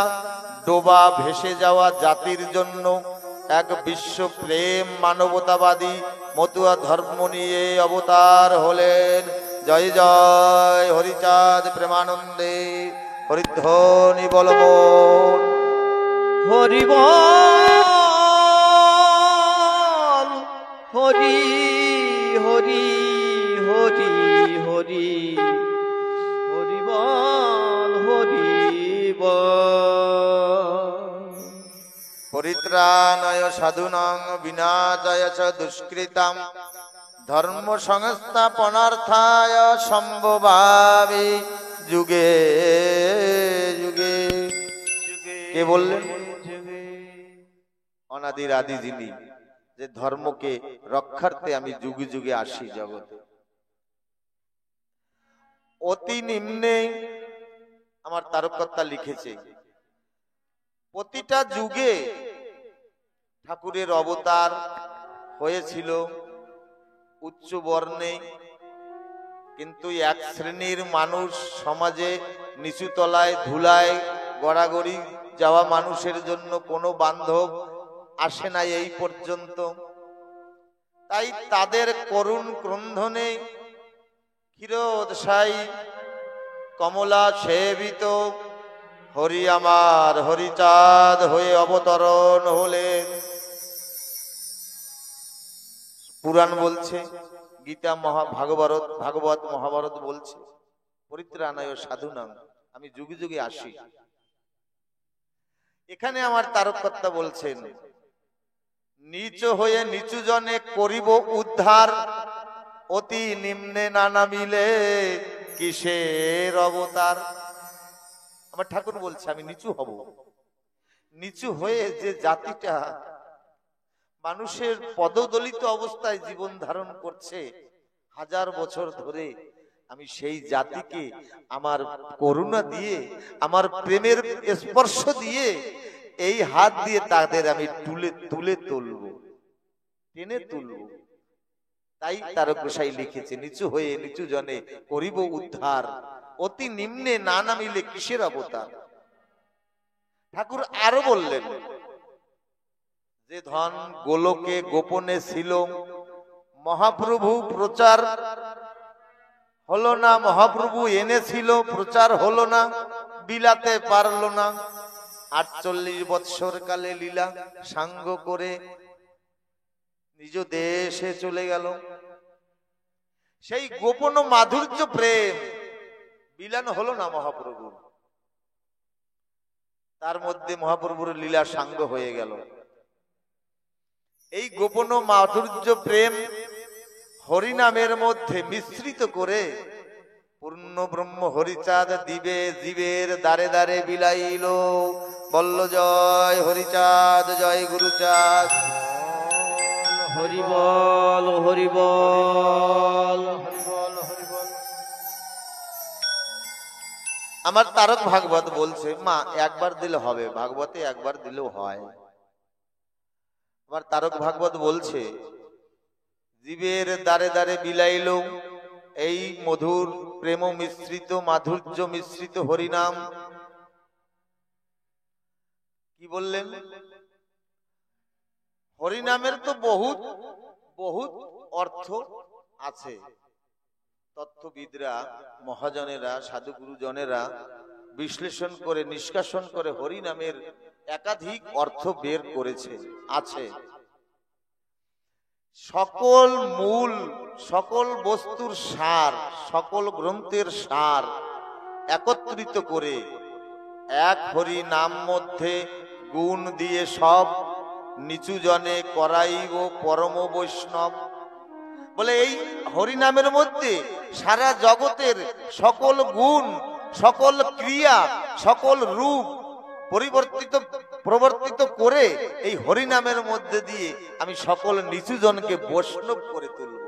ডোবা ভেসে যাওয়া জাতির জন্য এক বিশ্ব প্রেম মানবতাবাদী মতুয়া ধর্ম নিয়ে অবতার হলেন। জয় জয় হরিচাঁদ প্রেমানন্দে, হরিধ্বনি বলবন। হরি বল, হরি হরি হরি হরি, হরি বল, হরি বল। পরিত্রাণায় সাধুনাং বিনাশায় চ দুষ্কৃতাম, ধর্ম সংস্থাপনার্থায় সম্ভবামি যুগে যুগে। কে বললেন? অনাদির আদি যিনি, যে ধর্মকে রক্ষার্থে আমি যুগে যুগে আসি জগতে। অতি নিম্নে আমার তারককর্তা লিখেছে, প্রতিটা যুগে ঠাকুরের অবতার হয়েছিল উচ্চ বর্ণে, কিন্তু এক শ্রেণীর মানুষ সমাজে নিচু তলায় ধুলায় গড়াগড়ি যাওয়া মানুষের জন্য কোনো বান্ধব আসে না এই পর্যন্ত। তাই তাদের করুণ ক্রন্ধনে ক্ষীরোদশাই কমলা সেবিত হরি আমার হরিচাঁদ হয়ে অবতরণ হলেন। পুরাণ বলছে, গীতা ভাগবত মহাভারত বলছে, পরিত্রাণায় সাধুনাং, আমি যুগে যুগে আসি। এখানে আমার তারককর্তা বলছেন, নিচ হয়ে নিচু জনে করিব উদ্ধার, অতি নিম্নে না নামিলে কিসের অবতার। আমার ঠাকুর বলছে আমি নিচু হব। নিচু হয়ে যে জাতিটা মানুষের পদদলিত অবস্থায় জীবন ধারণ করছে হাজার বছর ধরে, আমি সেই জাতিকে আমার করুণা দিয়ে, আমার প্রেমের স্পর্শ দিয়ে, এই হাত দিয়ে তাদের আমি তুলে তুলব, টেনে তুলব। তাই তারক গোসাই লিখেছে, নিচু হয়ে নিচু জনে করিব উদ্ধার, অতি নিম্নে না নামিলে কিসের অবতার। ঠাকুর আরো বললেন, যে ধন গোলকে গোপনে ছিল, মহাপ্রভু প্রচার হলো না, মহাপ্রভু এনেছিল প্রচার হলো না, বিলাতে পারলো না। 48 বৎসর কালে লীলা সাঙ্গ করে নিজ দেশে চলে গেল। সেই গোপন মাধুর্য প্রেম বিলান হলো না মহাপ্রভু, তার মধ্যে মহাপ্রভুর লীলা সাঙ্গ হয়ে গেল। এই গোপন মাধুর্য প্রেম হরিনামের মধ্যে মিশ্রিত করে পূর্ণ ব্রহ্ম হরিচাঁদ দিবে জীবের দ্বারে দ্বারে বিলাইল। বল্ল জয় হরিচাঁদ, জয় গুরুচাঁদ। হরি বল, হরি বল। আমার তারক ভাগবত বলছে, মা একবার দিলে হবে, ভাগবতে একবার দিলেও হয়। আমার তারক ভাগবত বলছে, জীবের দ্বারে দ্বারে বিলাইল এই মধুর প্রেম মিশ্রিত মাধুর্য মিশ্রিত হরিনাম। কি বললেন? হরিনামের তো বহুত বহুত অর্থ আছে। তত্ত্ববিদরা, মহাজনেরা, সাধু গুরুজনেরা বিশ্লেষণ করে নিষ্কাশন করে হরিনামের একাধিক অর্থ বের করেছে, আছে। সকল মূল, সকল বস্তুর সার, সকল গ্রন্থের সার একত্রিত করে এক হরি নাম মধ্যে গুণ দিয়ে সব নিচু জনে করাইব পরম বৈষ্ণব। বলে এই হরিনামের মধ্যে সারা জগতের সকল গুণ, সকল ক্রিয়া, সকল রূপ প্রবর্তিত করে এই হরিনামের মধ্যে দিয়ে আমি সকল নিচু জনকে বৈষ্ণব করে তুলব।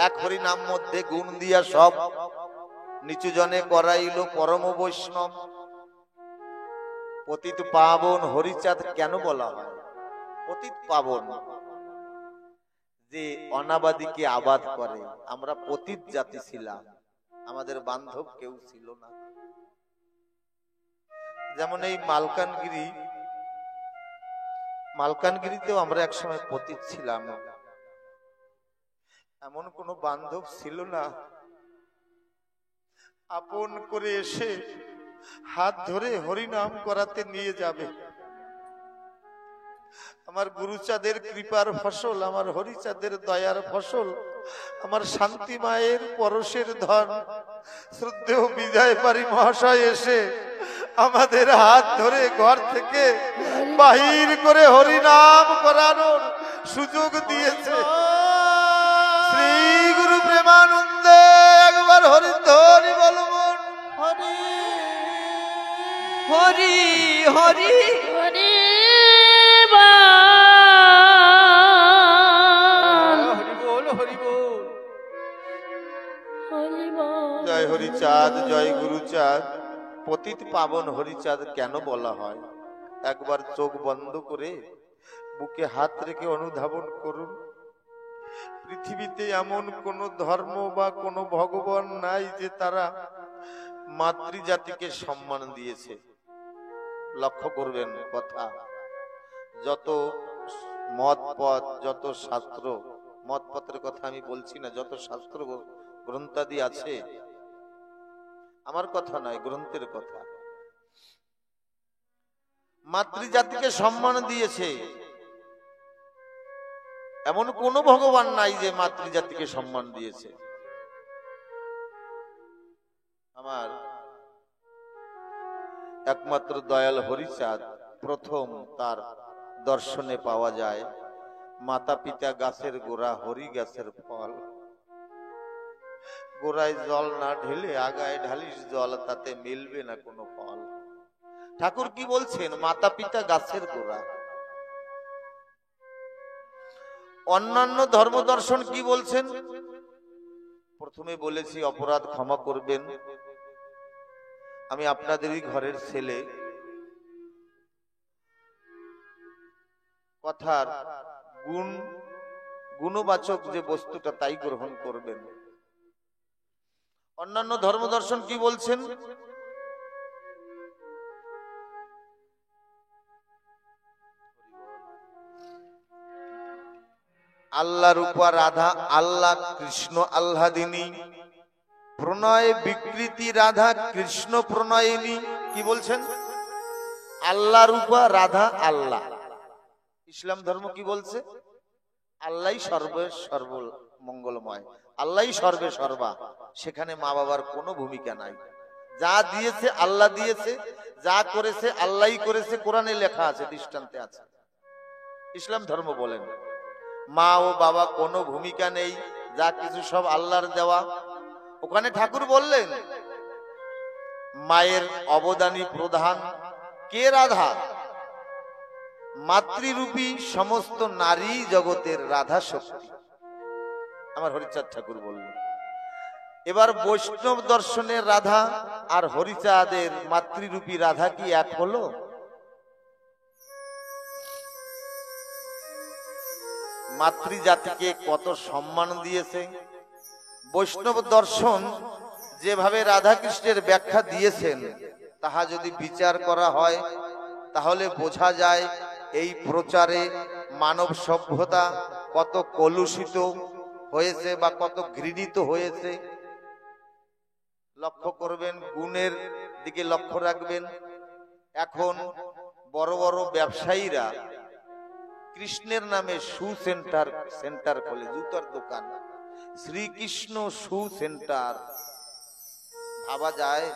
এক হরিনাম মধ্যে গুণ দিয়া সব নিচু জনে করাইল পরম বৈষ্ণব। পতিত পাবন হরিচাঁদ কেন বলা হয়? পতিত পাবন যে অনাবাদীকে আবাদ করে। আমরা পতিত জাতি ছিলাম, আমাদের বান্ধব কেউ ছিল না। যেমন এই মালকানগিরিতেও আমরা একসময় পতিত ছিলাম, এমন কোন বান্ধব ছিল না আপন করে এসে হাত ধরে হরিনাম করাতে নিয়ে যাবে। আমার গুরুচাঁদের কৃপার ফসল, আমার হরিচাঁদের দয়ার ফসল, আমার শান্তি মায়ের পরশের ধন শ্রদ্ধেয় বিজয় পারি মহাশয় এসে আমাদের হাত ধরে ঘর থেকে বাহির করে হরিনাম করানোর সুযোগ দিয়েছে। শ্রী গুরু প্রেমানন্দে একবার হরিধ্বনি বলবন। হরি হরি হরি হরি বল। হরি বল। জয় হরিচাঁদ, জয় গুরুচাঁদ। পতিত পাবন হরিচাঁদ কেন বলা হয়? একবার চোখ বন্ধ করে বুকে হাত রেখে অনুধাবন করুন। পৃথিবীতে এমন কোন ধর্ম বা কোন ভগবান নাই যে তারা মাতৃজাতিকে সম্মান দিয়েছে। লক্ষ্য করবেন কথা, যত মত পথ, যত শাস্ত্র, মত পথের কথা আমি বলছি না, যত শাস্ত্র গ্রন্থাদি আছে, আমার কথা নয়, গ্রন্থের কথা, মাতৃজাতিকে সম্মান দিয়েছে। এমন কোন ভগবান নাই যে মাতৃজাতিকে সম্মান দিয়েছে। আমার একমাত্র দয়াল হরিচাঁদ প্রথম তার দর্শনে পাওয়া যায় মাতা পিতা গাছের গোড়া, হরি গাছের ফল। গোড়ায় জল না ঢেলে আগায় ঢালিস জল, তাতে মিলবে না কোনো ফল। ঠাকুর কি বলছেন? মাতা পিতা গাছের গোড়া। অন্যান্য ধর্ম দর্শন কি বলছেন? প্রথমে বলেছি অপরাধ ক্ষমা করবেন, আমি আপনাদেরই ঘরের ছেলে, কথার গুণবাচক যে বস্তুটা তাই গ্রহণ করবেন। অন্যান্য ধর্ম দর্শন কি বলছেন? আল্লাহ রূপা রাধা, আল্লাহ কৃষ্ণ আল্লাদিনী, প্রণয় বিকৃতি রাধা কৃষ্ণ প্রণয়িনী। কি বলছেন? আল্লাহ রূপা রাধা আল্লাহ। ইসলাম ধর্ম কি বলছে? আল্লাহই সর্ব মঙ্গলময়, আল্লাহই সর্বে সর্বা। সেখানে মা বাবার কোনো ভূমিকা নাই। যা দিয়েছে আল্লাহ দিয়েছে, যা করেছে আল্লাহই করেছে, কোরআনে লেখা আছে, দৃষ্টান্তে আছে। ইসলাম ধর্ম বলেন মা ও বাবা কোনো ভূমিকা নেই, যা কিছু সব আল্লাহর দেওয়া। ওখানে ঠাকুর বললেন মায়ের অবদানই প্রধান। কে? রাধা। মাতৃরূপী সমস্ত নারী জগতের রাধা শক্তি, আমার হরিচাঁদ ঠাকুর বললেন। এবার বৈষ্ণব দর্শনের রাধা আর হরিচাঁদের মাতৃরূপী রাধা কি এক হলো? মাতৃজাতিকে কত সম্মান দিয়েছে। বৈষ্ণব দর্শন যেভাবে রাধা কৃষ্ণের ব্যাখ্যা দিয়েছেন, তাহা যদি বিচার করা হয় তাহলে বোঝা যায় এই প্রচারে মানব সভ্যতা কত কলুষিত হয়েছে বা কত ঘৃণিত হয়েছে। লক্ষ্য করবেন, গুণের দিকে লক্ষ্য রাখবেন। এখন বড় বড় ব্যবসায়ীরা কৃষ্ণের নামে শু সেন্টার খোলে, জুতার দোকান, শ্রীকৃষ্ণ শু সেন্টার। ভাবা যায়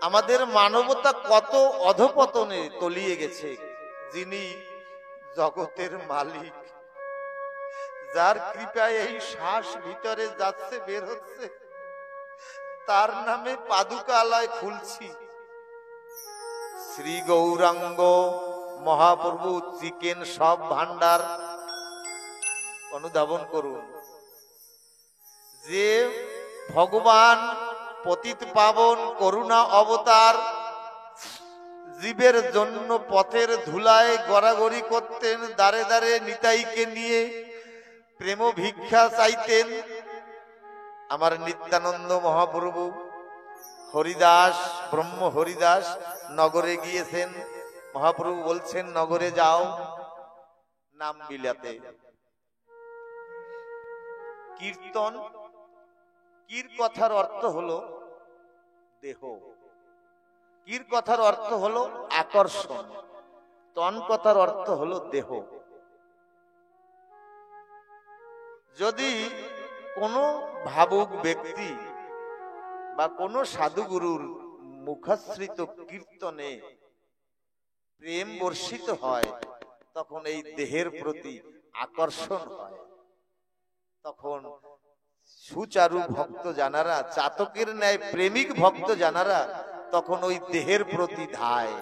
আমাদের মানবতা কত অধপতনে তলিয়ে গেছে। যিনি জগতের মালিক, যার কৃপায় এই শ্বাস ভিতরে যাচ্ছে বের হচ্ছে, তার নামে পাদুকালয় খুলছি। শ্রী গৌরাঙ্গ মহাপ্রভু চিকেন সব ভান্ডার। অনুধাবন করুন যে ভগবান পতিত পাবন করুণা অবতার, জীবের জন্য পথের ধুলায় গড়াগড়ি করতেন, দাঁড়ে দাঁড়ে নিতাইকে নিয়ে প্রেম ভিক্ষা চাইতেন। আমার নিত্যানন্দ মহাপ্রভু হরিদাস, ব্রহ্ম হরিদাস নগরে গিয়েছেন। মহাপ্রভু বলছেন নগরে যাও নাম বিলাতে। কীর্তন, কীর কথার অর্থ হলো দেহ, কীর কথার অর্থ হলো আকর্ষণ, তন কথার অর্থ হলো দেহ। যদি কোনো ভাবুক ব্যক্তি বা কোনো সাধুগুরুর মুখাশ্রিত কীর্তনে প্রেম বর্ষিত হয়, তখন এই দেহের প্রতি আকর্ষণ হয়। তখন সুচারু ভক্ত জানারা, চাতকের ন্যায় প্রেমিক ভক্ত জানারা তখন ওই দেহের প্রতি ধায়।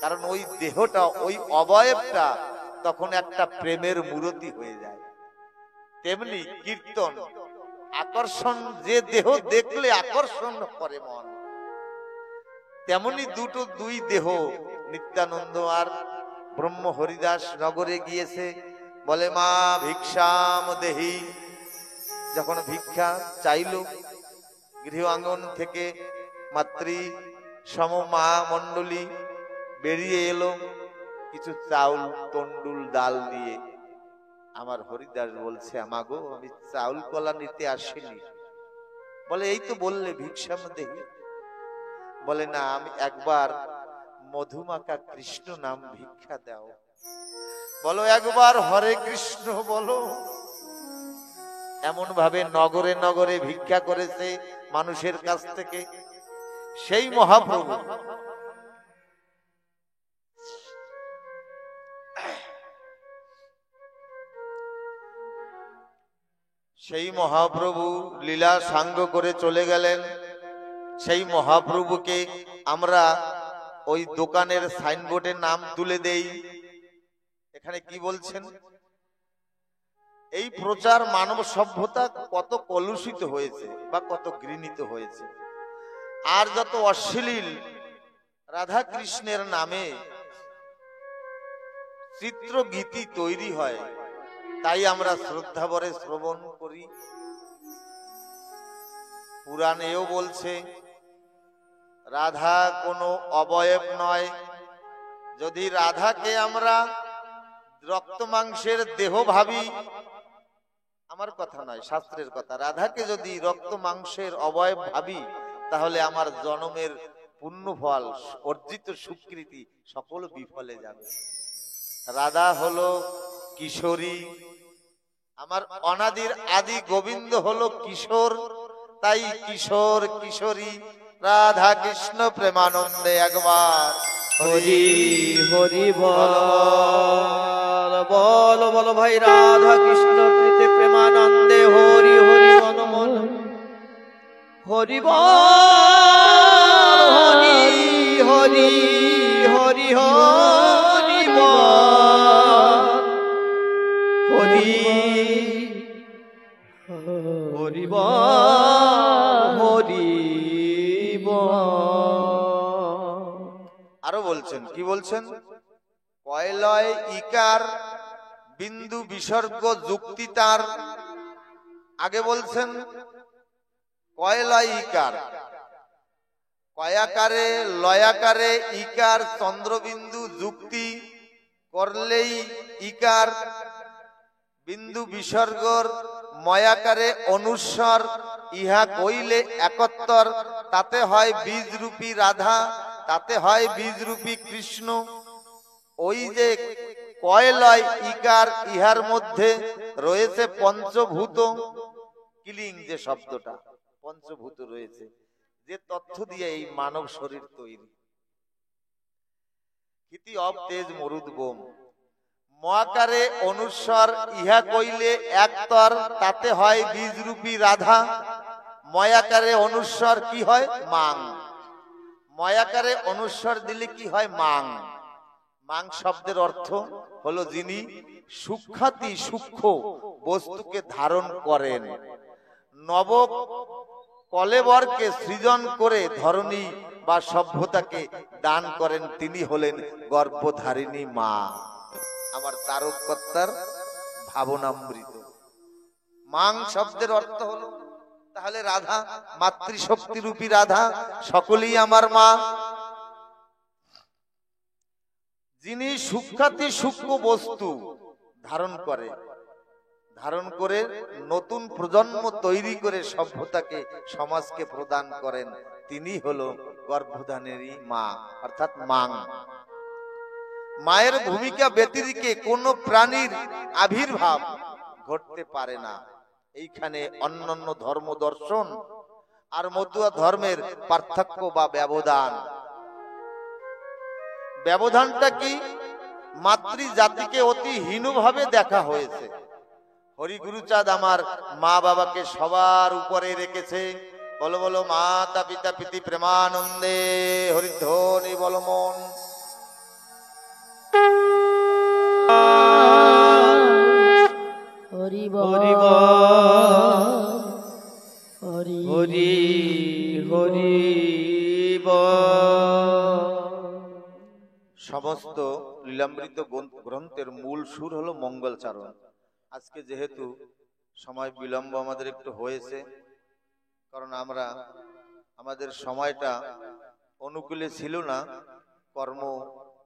কারণ ওই দেহটা, ওই অবয়বটা তখন একটা প্রেমের মূরতি হয়ে যায়। তেমনি কীর্তন, আকর্ষণ, যে দেহ দেখলে আকর্ষণ করে মন, তেমনি দুই দেহ নিত্যানন্দ আর ব্রহ্ম হরিদাস নগরে গিয়েছে। বলে মা ভিক্ষাম দেহি, যখন ভিক্ষা চাইল গৃহ আঙ্গন থেকে মাতৃ সম মা মণ্ডলী বেরিয়ে এলো কিছু চাউল তন্ডুল ডাল দিয়ে। আমার হরিদাস বলছে, আমাগো আমি চাউল কলা নিতে আসিনি। বলে এই তো বললে ভিক্ষাম দেহি। বলে না, আমি একবার মধুমাকা কৃষ্ণ নাম ভিক্ষা দাও। বলো একবার হরে কৃষ্ণ বলো। এমন ভাবে নগরে নগরে ভিক্ষা করেছে মানুষের কাছ থেকে সেই মহাপ্রভু। সেই মহাপ্রভু লীলা সাঙ্গ করে চলে গেলেন। সেই মহাপ্রভুকে আমরা ওই দোকানের সাইনবোর্ডে নাম তুলে দেই। এখানে কি বলছেন? এই প্রচার মানব সভ্যতা কত কলুষিত হয়েছে বা কত ঘৃণিত হয়েছে, আর যত অশ্লীল রাধা কৃষ্ণের নামে চিত্রগীতি তৈরি হয়, তাই আমরা শ্রদ্ধা ভরে শ্রবণ করি। পুরাণেও বলছে রাধা কোনো অবয়ব নয়। যদি রাধাকে আমরা রক্ত মাংসের দেহ ভাবি, আমার কথা নয়, শাস্ত্রের কথা, রাধাকে যদি রক্ত মাংসের অবয়ব ভাবি, তাহলে আমার জন্মের পুণ্যফল, অর্জিত স্বীকৃতি সকল বিফলে যাবে। রাধা হলো কিশোরী, আমার অনাদির আদি গোবিন্দ হলো কিশোর, তাই কিশোর কিশোরী রাধা কৃষ্ণ প্রেমানন্দে একবার হরি হরি বল বল বল ভাই রাধা কৃষ্ণ প্রীতে প্রেমানন্দে হরি হরি মন মন হরি বল হরি হরি হরি হরি বল হরি হরি বল হরি বল। আরো বলছেন, কি বলছেন? কয়লয় ইকার বিন্দু বিসর্গ যুক্তি তার। আগে বলছেন কয়লয় ইকার, কয়াকারে লয়াকারে ইকার চন্দ্রবিন্দু যুক্তি করলেই ইকার, বিন্দু বিসর্গর ময়াকারে অনুস্বর ইহা কইলে একত্তর, তাতে হয় বীজরূপী রাধা, তাতে হয় বীজরূপী কৃষ্ণ। ওই যে কয়লয় ইকার, ইহার মধ্যে রয়েছে পঞ্চভূত, কিলিং যে শব্দটা, পঞ্চভূত রয়েছে, যে তথ্য দিয়ে এই মানব শরীর তৈরি। ইতি অব তেজ মরুদ বোম, ময়াকারে অনুস্বর ইহা কইলে একতর, তাতে হয় বীজরূপী রাধা। ময়াকারে অনুস্বর কি হয়? মাং। ময়াকারে অনুস্বর দিলে কি হয়? মাং। মাং শব্দের অর্থ হলো যিনি সূক্ষ্মাতি সূক্ষ্ম বস্তুকে ধারণ করেন, নব কলেবরকে সৃজন করে ধরণী বা সভ্যতাকে দান করেন, তিনি হলেন গর্ভধারিণী মা, আমার তারককর্তার ভাবনামৃত। মাং শব্দের অর্থ হলো, তাহলে রাধা মাতৃশক্তি রূপী রাধা সকলেই আমার মা। যিনি সূক্ষ্মাতি সূক্ষ্ম বস্তু ধারণ করে নতুন প্রজন্ম তৈরি করে সভ্যতাকে সমাজকে প্রদান করেন, তিনি হলো গর্ভধানেরই মা, অর্থাৎ মাং। মায়ের ভূমিকা ব্যতিরেকে কোন প্রাণীর আবির্ভাব ঘটতে পারে না। এইখানে অন্যান্য ধর্ম দর্শন আর মতুয়া ধর্মের পার্থক্য বা ব্যবধান। ব্যবধানটা কি? মাতৃ জাতিকে অতি হীনভাবে দেখা হয়েছে। হরিগুরুচাঁদ আমার মা বাবাকে সবার উপরে রেখেছে। বলো বলো মাতা পিতা প্রীতি প্রেমানন্দে হরিধ্বনি বল মন। হরি বল হরি হরি বল। সমস্ত লীলামৃত গ্রন্থের মূল সুর হলো মঙ্গলচারণ। আজকে যেহেতু সময় বিলম্ব আমাদের একটু হয়েছে, কারণ আমরা আমাদের সময়টা অনুকূলে ছিল না, কর্ম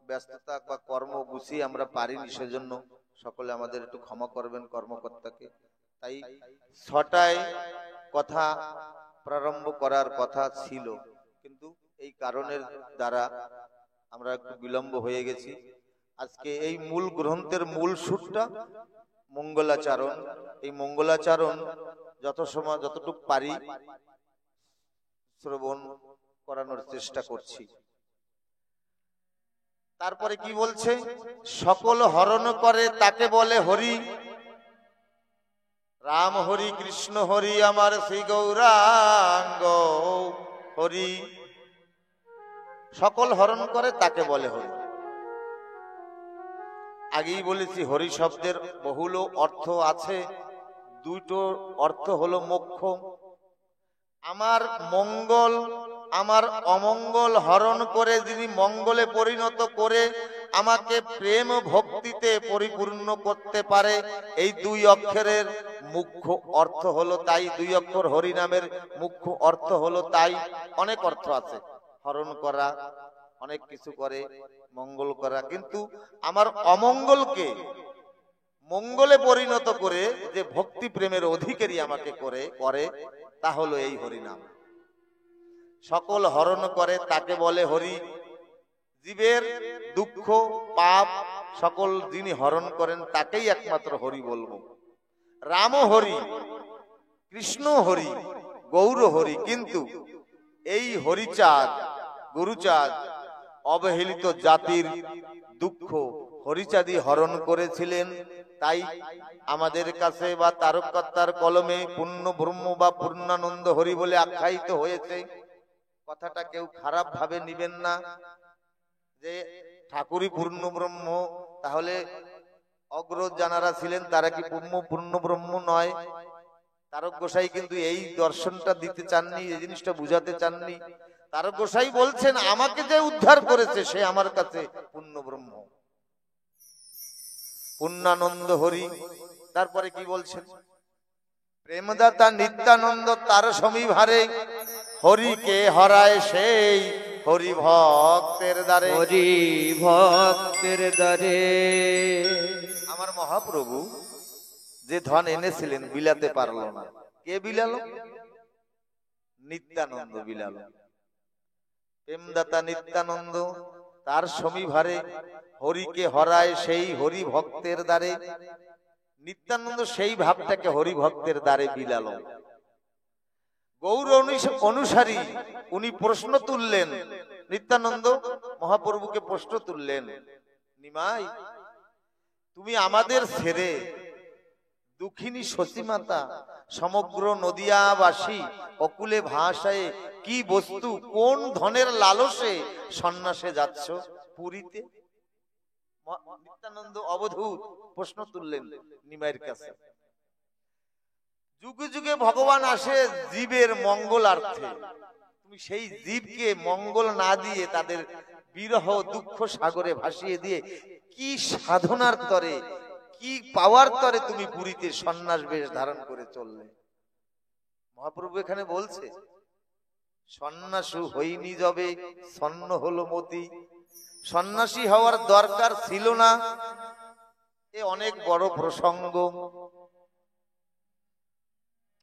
ব্যস্ততা বা কর্ম গুছিয়ে আমরা পারিনি, সেজন্য সকলে আমাদের একটু ক্ষমা করবেন কর্মকর্তাকে। তাই ৬টায় কথা প্রারম্ভ করার কথা ছিল, কিন্তু এই কারণের দ্বারা আমরা একটু বিলম্ব হয়ে গেছি। আজকে এই মূল গ্রন্থের মূল সুরটা মঙ্গলাচরণ। এই মঙ্গলাচরণ যতটুকু পারি শ্রবণ করানোর চেষ্টা করছি। তারপরে কি বলছে? সকল হরণ করে তাকে বলে হরি, রাম হরি কৃষ্ণ হরি আমার শ্রী গৌরাঙ্গ হরি। সকল হরণ করে তাকে বলে হরি। আগেই বলেছি হরি শব্দের বহুল অর্থ আছে, দুটো অর্থ হলো মোক্ষ। আমার মঙ্গল আমার অমঙ্গল হরণ করে যিনি মঙ্গলে পরিণত করে আমাকে প্রেম ভক্তিতে পরিপূর্ণ করতে পারে, এই দুই অক্ষরের মুখ্য অর্থ হলো তাই। দুই অক্ষর হরি নামের মুখ্য অর্থ হলো তাই। অনেক অর্থ আছে, হরণ করা, অনেক কিছু করে, মঙ্গল করা, কিন্তু আমার অমঙ্গলকে মঙ্গলে পরিণত করে যে ভক্তি প্রেমের অধিকারী আমাকে করে তা হলো এই হরিনাম। সকল হরণ করে তাকে বলে হরি। জীবের দুঃখ পাপ সকল যিনি হরণ করেন তাকেই একমাত্র হরি বলবো। রাম হরি, কৃষ্ণ হরি, গৌর হরি, কিন্তু এই হরিচাঁদ গুরুচাঁদ অবহেলিত জাতির দুঃখ হরিচাঁদই হরণ করেছিলেন। তাই আমাদের কাছে বা তারককর্তার কলমে পূর্ণ ব্রহ্ম বা পূর্ণানন্দ হরি বলে আখ্যায়িত হয়েছে। কথাটা কেউ খারাপ ভাবে নিবেন না যে ঠাকুরই পূর্ণ ব্রহ্ম, তাহলে অগ্রজ জানারা ছিলেন তারা কি পূর্ণ ব্রহ্ম নয়? তারক গোসাই কিন্তু এই দর্শনটা দিতে চাননি, এই জিনিসটা বুঝাতে চাননি। তারক গোসাই বলছেন আমাকে যে উদ্ধার করেছে সে আমার কাছে পূর্ণ ব্রহ্ম, পূর্ণানন্দ হরি। তারপরে কি বলছেন? প্রেমদাতা নিত্যানন্দ তার সমীভারে, হরিকে হরায় সেই হরি ভক্তের দ্বারে। হরি ভক্তের দ্বারে। আমার মহাপ্রভু যে ধন এনেছিলেন বিলাতে পারল না, কে বিলালো? নিত্যানন্দ বিলালো। প্রেমদাতা নিত্যানন্দ তার সমীভারে, হরিকে হরায় সেই হরি ভক্তের দ্বারে। নিত্যানন্দ সেই ভাবটাকে হরি ভক্তের দ্বারে বিলালো। গৌর অনুসারী উনি প্রশ্ন তুললেন, নিত্যানন্দ মহাপ্রভুকে প্রশ্ন তুললেন, নিমাই তুমি আমাদের ছেড়ে দুঃখিনী সতীমাতা সমগ্র নদিয়াবাসী অকুলে ভাষায় কি বস্তু কোন ধনের লালসে সন্ন্যাসে যাচ্ছ পুরীতে? নিত্যানন্দ অবধূত প্রশ্ন তুললেন নিমাইয়ের কাছে। যুগে যুগে ভগবান আসে জীবের মঙ্গলার্থে, তুমি সেই জীবকে মঙ্গল না দিয়ে তাদের বিরহ দুঃখ সাগরে ভাসিয়ে দিয়ে কি সাধনার তরে কি পাওয়ার তরে তুমি পুরীতে সন্ন্যাস বেশ ধারণ করে চললে? মহাপ্রভু এখানে বলছে সন্ন্যাসী হইনি যবে সন্ন হলো মতি। সন্ন্যাসী হওয়ার দরকার ছিল না, এ অনেক বড় প্রসঙ্গ।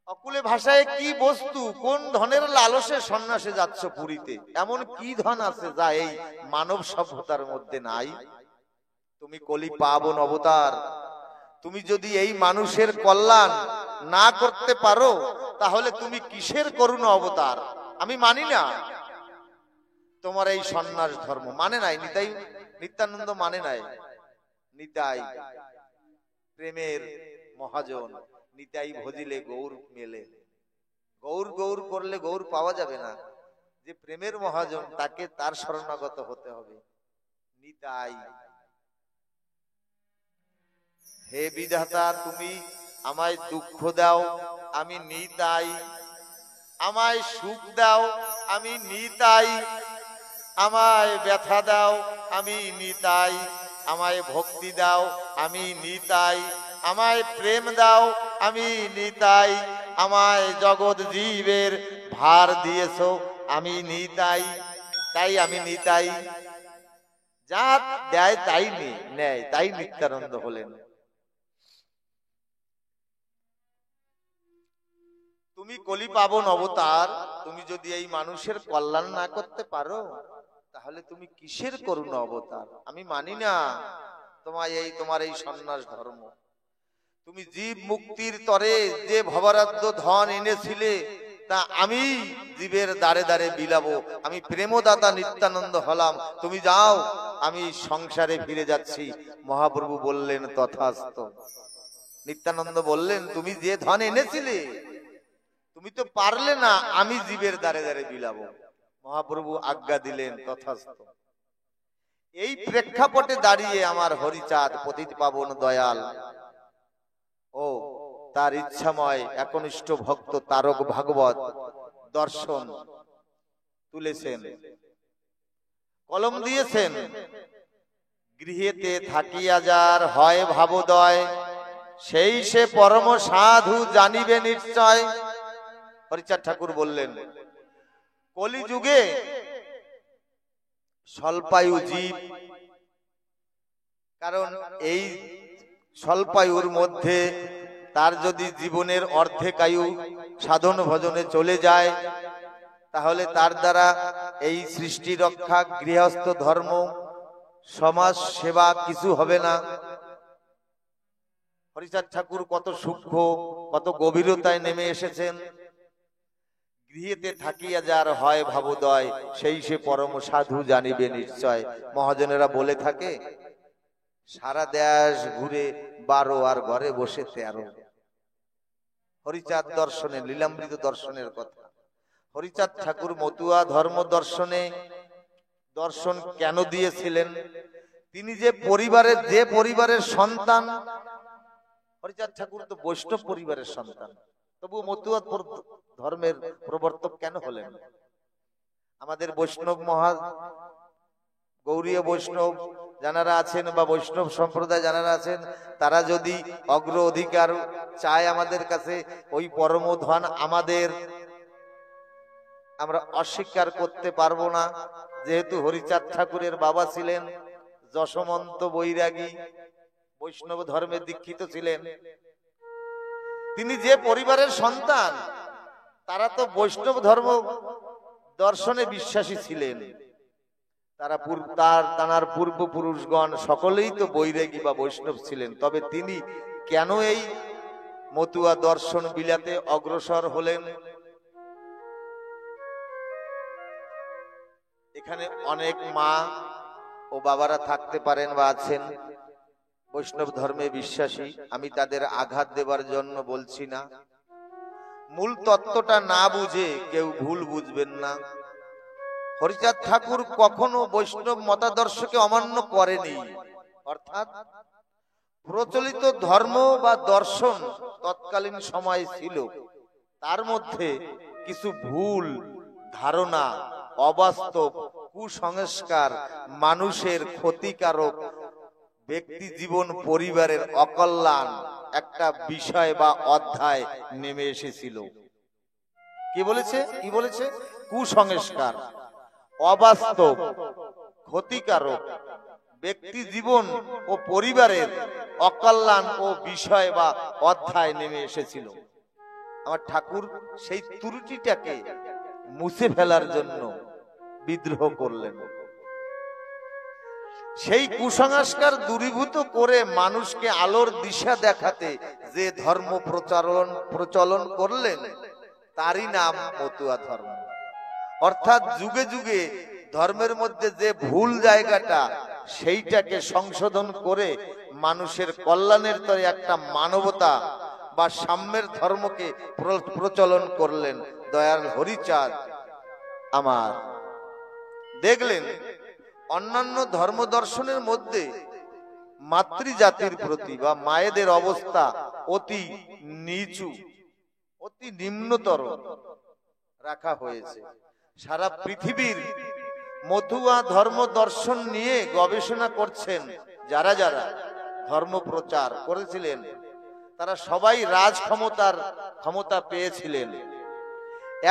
অকুলে ভাষায় কি বস্তু কোন ধনের লালসে সন্ন্যাসে যাচ্ছ পুরীতে? এমন কি ধন আছে যা এই মানব সভ্যতার মধ্যে নাই? তুমি কলি পাবন অবতার, তুমি যদি এই মানুষের কল্যাণ না করতে পারো তাহলে তুমি কিসের করুণ অবতার? আমি মানি না তোমার এই সন্ন্যাস ধর্ম, মানে নাই নিতাই। নিত্যানন্দ মানে নাই। নিতাই প্রেমের মহাজন, নিতাই ভজিলে গৌর মেলে। গৌর গৌর করলে গৌর পাওয়া যাবে না। যে প্রেমের মহাজন তাকে তার শরণাগত হতে হবে। নিতাই, হে বিধাতা তুমি আমায় দুঃখ দাও, আমি নিতাই। আমায় সুখ দাও আমি নিতাই, আমায় ব্যথা দাও আমি নিতাই, আমায় ভক্তি দাও আমি নিতাই, আমায় প্রেম দাও আমি নিতাই, আমায় জগৎ জীবের ভার দিয়েছো আমি নিতাই, তাই আমি নিতাই। যা দেয় তাই নেয়, তাই নিত্যানন্দ হলেন। তুমি কলি পাবন অবতার, তুমি যদি এই মানুষের কল্যাণ না করতে পারো তাহলে তুমি কিসের করুণা অবতার? আমি মানি না তোমার এই সন্ন্যাস ধর্ম। তুমি জীব মুক্তির তরে যে ভবরাদ্য ধন এনেছিলে তা আমি জীবের দ্বারে দ্বারে বিলাবো, আমি প্রেমদাতা নিত্যানন্দ হলাম, তুমি যাও, আমি সংসারে ফিরে যাচ্ছি। মহাপ্রভু বললেন তথাস্তু। নিত্যানন্দ বললেন তুমি যে ধন এনেছিলে তুমি তো পারলে না, আমি জীবের দ্বারে দ্বারে বিলাবো। মহাপ্রভু আজ্ঞা দিলেন তথাস্তু। এই প্রেক্ষাপটে দাঁড়িয়ে আমার হরিচাঁদ পতিত পাবন দয়াল ও তার ইচ্ছাময় একনিষ্ঠ ভক্ত তারক ভাগবত দর্শন তুলেছেন, কলম দিয়েছেন। গৃহেতে থাকিয়া যার হয় ভাবোদয়, সেই সে পরম সাধু জানিবে নিশ্চয়। হরিচাঁদ ঠাকুর বললেন কলিযুগে স্বল্পায়ু জীব, কারণ এই স্বল্পায়ুর মধ্যে তার যদি জীবনের অর্ধেক আয়ু সাধন ভজনে চলে যায় তাহলে তার দ্বারা এই সৃষ্টি রক্ষা, গৃহস্থ ধর্ম, সমাজ সেবা কিছু হবে না। হরিচাঁদ ঠাকুর কত সূক্ষ্ম, কত গভীরতায় নেমে এসেছেন। গৃহেতে থাকিয়া যার হয় ভাবোদয়, সেই সে পরম সাধু জানিবে নিশ্চয়। মহাজনেরা বলে থাকে সারা দেশ ঘুরে 12 আর ঘরে বসে 13। হরিচাঁদ দর্শনে, লীলামৃত দর্শনের কথা। হরিচাঁদ ঠাকুর মতুয়া ধর্ম দর্শনে দর্শন কেন দিয়েছিলেন? তিনি যে পরিবারের সন্তান, হরিচাঁদ ঠাকুর তো বৈষ্ণব পরিবারের সন্তান, তবু মতুয়া ধর্মের প্রবর্তক কেন হলেন? আমাদের বৈষ্ণব গৌরীয় বৈষ্ণব যারা আছেন বা বৈষ্ণব সম্প্রদায় যারা আছেন, তারা যদি অগ্র অধিকার চায় আমাদের কাছে, ওই পরম ধন আমাদের, আমরা অস্বীকার করতে পারবো না। যেহেতু হরিচাঁদ ঠাকুরের বাবা ছিলেন যশোমন্ত বৈরাগী, বৈষ্ণব ধর্মে দীক্ষিত ছিলেন, তিনি যে পরিবারের সন্তান তারা তো বৈষ্ণব ধর্ম দর্শনে বিশ্বাসী ছিলেন। তার পূর্বপুরুষগণ সকলেই তো বৈরাগী বা বৈষ্ণব ছিলেন। তবে তিনি কেন এই মতুয়া দর্শন বিলাতে অগ্রসর হলেন? এখানে অনেক মা ও বাবারা থাকতে পারেন বা আছেন বৈষ্ণব ধর্মে বিশ্বাসী, আমি তাদের আঘাত দেবার জন্য বলছি না। মূল তত্ত্বটা না বুঝে কেউ ভুল বুঝবেন না। হরিচাঁদ ঠাকুর কখনো বৈষ্ণব মতাদর্শকে অমান্য করেনি, অর্থাৎ প্রচলিত ধর্ম বা দর্শন তৎকালীন সময় ছিল, তার মধ্যে কিছু ভুল ধারণা, অবাস্তব কুসংস্কার, মানুষের ক্ষতিকারক, ব্যক্তি জীবন পরিবারের অকল্যাণ একটা বিষয় বা অধ্যায় নেমে এসেছিল। কি বলেছে? কুসংস্কার, অবাস্তব, ক্ষতিকারক, ব্যক্তি জীবন ও পরিবারের অকল্যাণ ও বিষয় বা অধ্যায় নেমে এসেছিল। আমার ঠাকুর সেই ত্রুটিটাকে মুছে ফেলার জন্য বিদ্রোহ করলেন। সেই কুসংস্কার দূরীভূত করে মানুষকে আলোর দিশা দেখাতে যে ধর্ম প্রচলন করলেন তারই নাম মতুয়া ধর্ম। অর্থাৎ যুগে যুগে ধর্মের মধ্যে যে ভুল জায়গাটা সেইটাকে সংশোধন করে মানুষের কল্যাণের তরে একটা মানবতা বা সাম্যের ধর্মকে প্রচলন করলেন দয়াল হরিচাঁদ আমার। দেখলেন অন্যান্য ধর্ম দর্শনের মধ্যে মাতৃজাতির প্রতি বা মায়েদের অবস্থা অতি নিচু, অতি নিম্নতর, রাখা হয়েছে। সারা পৃথিবীর মতুয়া ধর্ম দর্শন নিয়ে গবেষণা করছেন যারা যারা ধর্ম প্রচার করেছিলেন, তারা সবাই রাজ ক্ষমতা পেয়েছিলেন।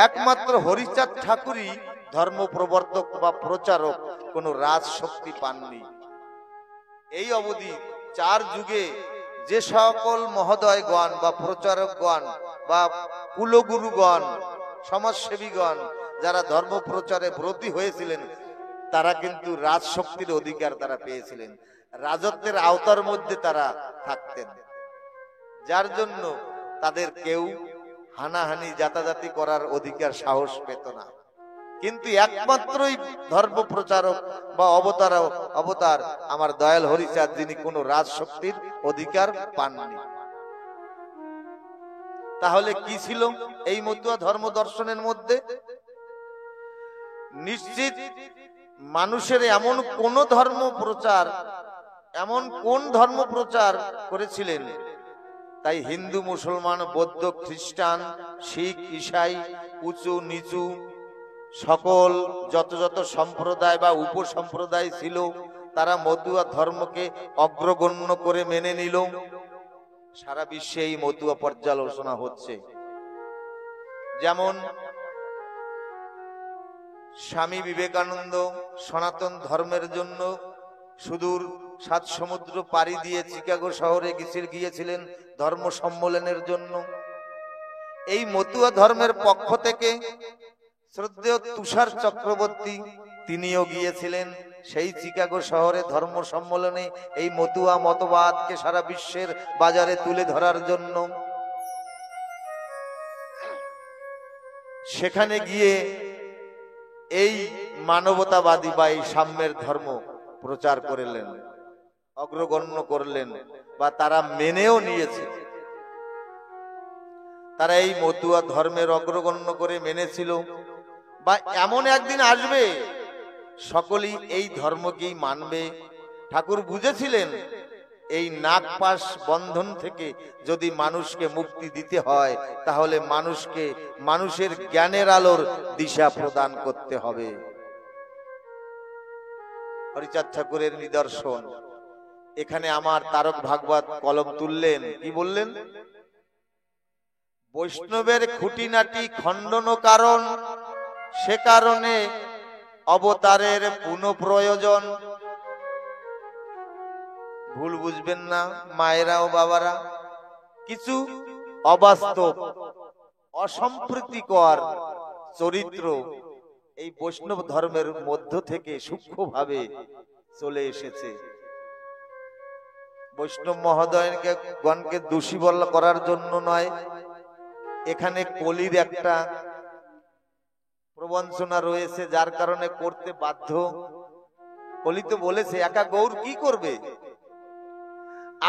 একমাত্র হরিচাঁদ ঠাকুরই ধর্ম প্রবর্তক বা প্রচারক কোন রাজ শক্তি পাননি। এই অবধি 4 যুগে যে সকল মহোদয়গণ বা প্রচারকগণ বা কুলগুরুগণ, সমাজসেবীগণ যারা ধর্ম প্রচারে ব্রতী হয়েছিলেন, তারা কিন্তু রাজশক্তির অধিকার তারা পেয়েছিলেন, রাজত্বের আওতার মধ্যে তারা থাকতেন, যার জন্য তাদের কেউ হানাহানি জাতাজাতি করার অধিকার সাহস পেত না। কিন্তু একমাত্রই ধর্ম প্রচারক বা অবতার আমার দয়াল হরিচাঁদ, যিনি কোন রাজশক্তির অধিকার পাননি। তাহলে কি ছিল এই মতুয়া ধর্ম দর্শনের মধ্যে? নিশ্চিত মানুষের এমন কোন ধর্ম প্রচার করেছিলেন, তাই হিন্দু, মুসলমান, বৌদ্ধ, খ্রিস্টান, শিখ, ঈসাই, উঁচু নিচু সকল যত সম্প্রদায় বা উপসম্প্রদায় ছিল, তারা মতুয়া ধর্মকে অগ্রগণ্য করে মেনে নিল। সারা বিশ্বে এই মতুয়া পর্যালোচনা হচ্ছে। যেমন স্বামী বিবেকানন্দ সনাতন ধর্মের জন্য সুদূর 7 সমুদ্র পাড়ি দিয়ে চিকাগো শহরে গিয়েছিলেন ধর্ম সম্মেলনের জন্য। এই মতুয়া ধর্মের পক্ষ থেকে শ্রদ্ধেয় তুষার চক্রবর্তী তিনিও গিয়েছিলেন সেই চিকাগো শহরে ধর্ম সম্মেলনে এই মতুয়া মতবাদকে সারা বিশ্বের বাজারে তুলে ধরার জন্য। সেখানে গিয়ে এই মানবতাবাদী বা এই সাম্যের ধর্ম প্রচার করলেন, অগ্রগণ্য করলেন, বা তারা মেনেও নিয়েছে। তারা এই মতুয়া ধর্মের অগ্রগণ্য করে মেনেছিল, বা এমন একদিন আসবে সকলেই এই ধর্মকেই মানবে। ঠাকুর বুঝেছিলেন এই নাগপাশ বন্ধন থেকে যদি মানুষকে মুক্তি দিতে হয়, তাহলে মানুষের জ্ঞানের আলোর দিশা প্রদান করতে হবে। হরিচাঁদ ঠাকুরের নিদর্শন এখানে আমার তারক ভাগবত কলম তুললেন, কি বললেন? বৈষ্ণবের খুঁটিনাটি খণ্ডন কারণ, সে কারণে অবতারের পুনঃ প্রয়োজন। ভুল বুঝবেন না মায়েরা ও বাবারা, কিছু অবাস্তব অসম্প্রীতিকর চরিত্র এই বৈষ্ণব ধর্মের মধ্য থেকে সূক্ষ্মভাবে চলে এসেছে। বৈষ্ণব মহোদয়কে গণকে দোষী করার জন্য নয়, এখানে কলির একটা প্রবঞ্চনা রয়েছে, যার কারণে করতে বাধ্য। কলি তো বলেছে, একা গৌর কি করবে?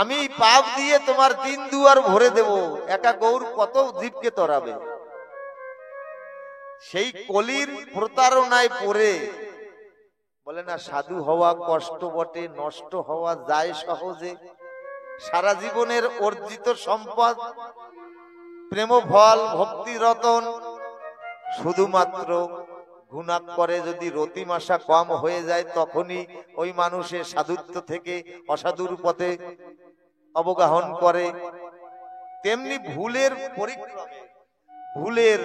আমি পাপ দিয়ে তোমার 3 দুয়ার ভরে দেব, একা গৌর কত জীবকে তরাবে? সেই কলির প্রতারণায় পড়ে বলে না, সাধু হওয়া কষ্ট বটে, নষ্ট হওয়া যায় সহজে। সারা জীবনের অর্জিত সম্পদ, প্রেম ফল, ভক্তি রতন, শুধুমাত্র গুণাক করে যদি রতিমাশা কম হয়ে যায়, তখনই ওই মানুষের সাধুত্ব থেকে অসাধুর পথে অবগাহন করে। তেমনি ভুলের পরিক্রমে, ভুলের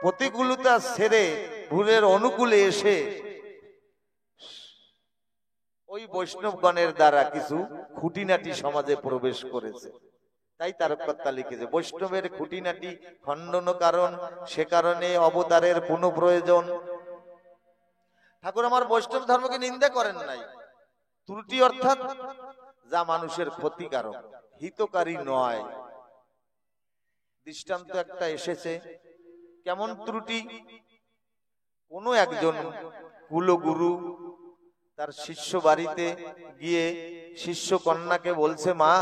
প্রতিকূলতা ছেড়ে ভুলের অনুকূলে এসে ওই বৈষ্ণবগণের দ্বারা কিছু খুঁটিনাটি সমাজে প্রবেশ করেছে। তাই তারককর্তা লিখেছে, বৈষ্ণবের খুঁটিনাটি খণ্ডন কারণ, সে কারণে অবতারের পুনঃ প্রয়োজন। ঠাকুর আমার বৈষ্ণব ধর্মকে নিন্দা করেন নাই। ত্রুটি অর্থাৎ যা মানুষের ক্ষতিকারক, হিতকারী নয়। দৃষ্টান্ত একটা এসেছে, কেমন ত্রুটি? কোন একজন কুলগুরু তার শিষ্য বাড়িতে গিয়ে শিষ্য কন্যাকে বলছে, মা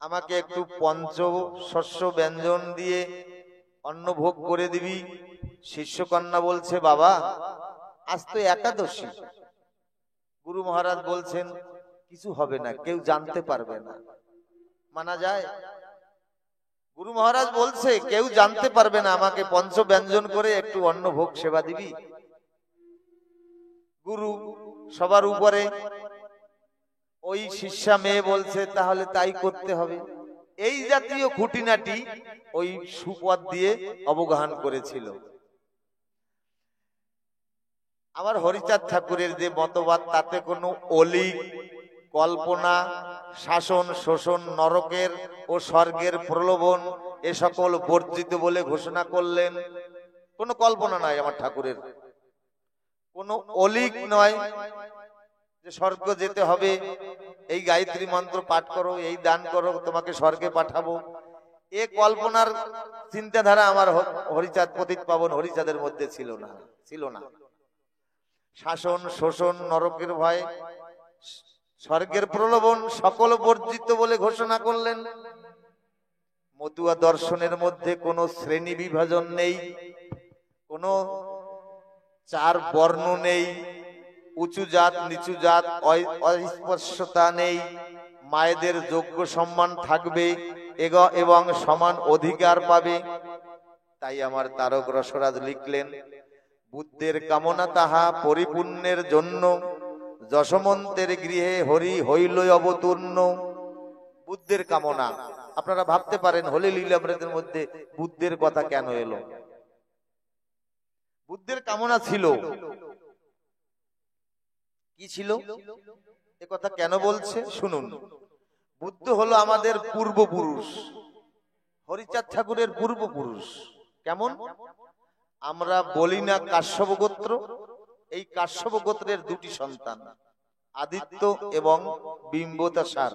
আমাকে একটু পঞ্চশস্য ব্যঞ্জন দিয়ে অন্নভোগ করে দিবি। শিষ্য কন্যা বলছে, বাবা আজ তো একাদশী। গুরু মহারাজ বলছেন, কিছু হবে না, কেউ জানতে পারবে না, মানা যায়? গুরু মহারাজ বলছে কেউ জানতে পারবে না, আমাকে পঞ্চ ব্যঞ্জন করে একটু অন্ন ভোগ সেবা দিবি। গুরু সবার উপরে, ওই শিষ্যা মেয়ে বলছে তাহলে তাই করতে হবে। এই জাতীয় খুঁটিনাটি ওই সুপদ দিয়ে অবগাহন করেছিল। আমার হরিচাঁদ ঠাকুরের যে মতবাদ, তাতে কোনো অলিক কল্পনা, শাসন শোষণ, নরকের ও স্বর্গের প্রলোভন এ সকল বর্জিত বলে ঘোষণা করলেন। কোনো কল্পনা নাই আমার ঠাকুরের, কোনো অলিক নয় যে স্বর্গ যেতে হবে, এই গায়ত্রী মন্ত্র পাঠ করো, এই দান করো, তোমাকে স্বর্গে পাঠাবো। এ কল্পনার চিন্তাধারা আমার হরিচাঁদ পতিত পাবন হরিচাঁদের মধ্যে ছিল না। শাসন শোষণ, নরকের ভয়, স্বর্গের প্রলোভন সকল বর্জিত বলে ঘোষণা করলেন। মতুয়া দর্শনের মধ্যে কোনো শ্রেণী বিভাজন নেই, কোনো চার বর্ণ নেই, উঁচু জাত নিচু জাত অস্পৃশ্যতা নেই, মায়েদের যোগ্য সম্মান থাকবে এবং সমান অধিকার পাবে। তাই আমার তারক রসরাজ লিখলেন, বুদ্ধের কামনা তাহা পরিপূর্ণের জন্য, যশমন্তের গৃহে হরি হইল অবতীর্ণ। বুদ্ধের কামনা, আপনারা ভাবতে পারেন হোলি লীলামৃতের মধ্যে বুদ্ধের কথা কেন এলো? বুদ্ধের কামনা ছিল, কি ছিল, এ কথা কেন বলছে শুনুন। বুদ্ধ হলো আমাদের পূর্বপুরুষ, হরিচাঁদ ঠাকুরের পূর্বপুরুষ। কেমন? আমরা বলি না কাশ্যপ গোত্র, এই কাশ্যপ গোত্রের দুটি সন্তান, আদিত্য এবং বিম্বতাসার।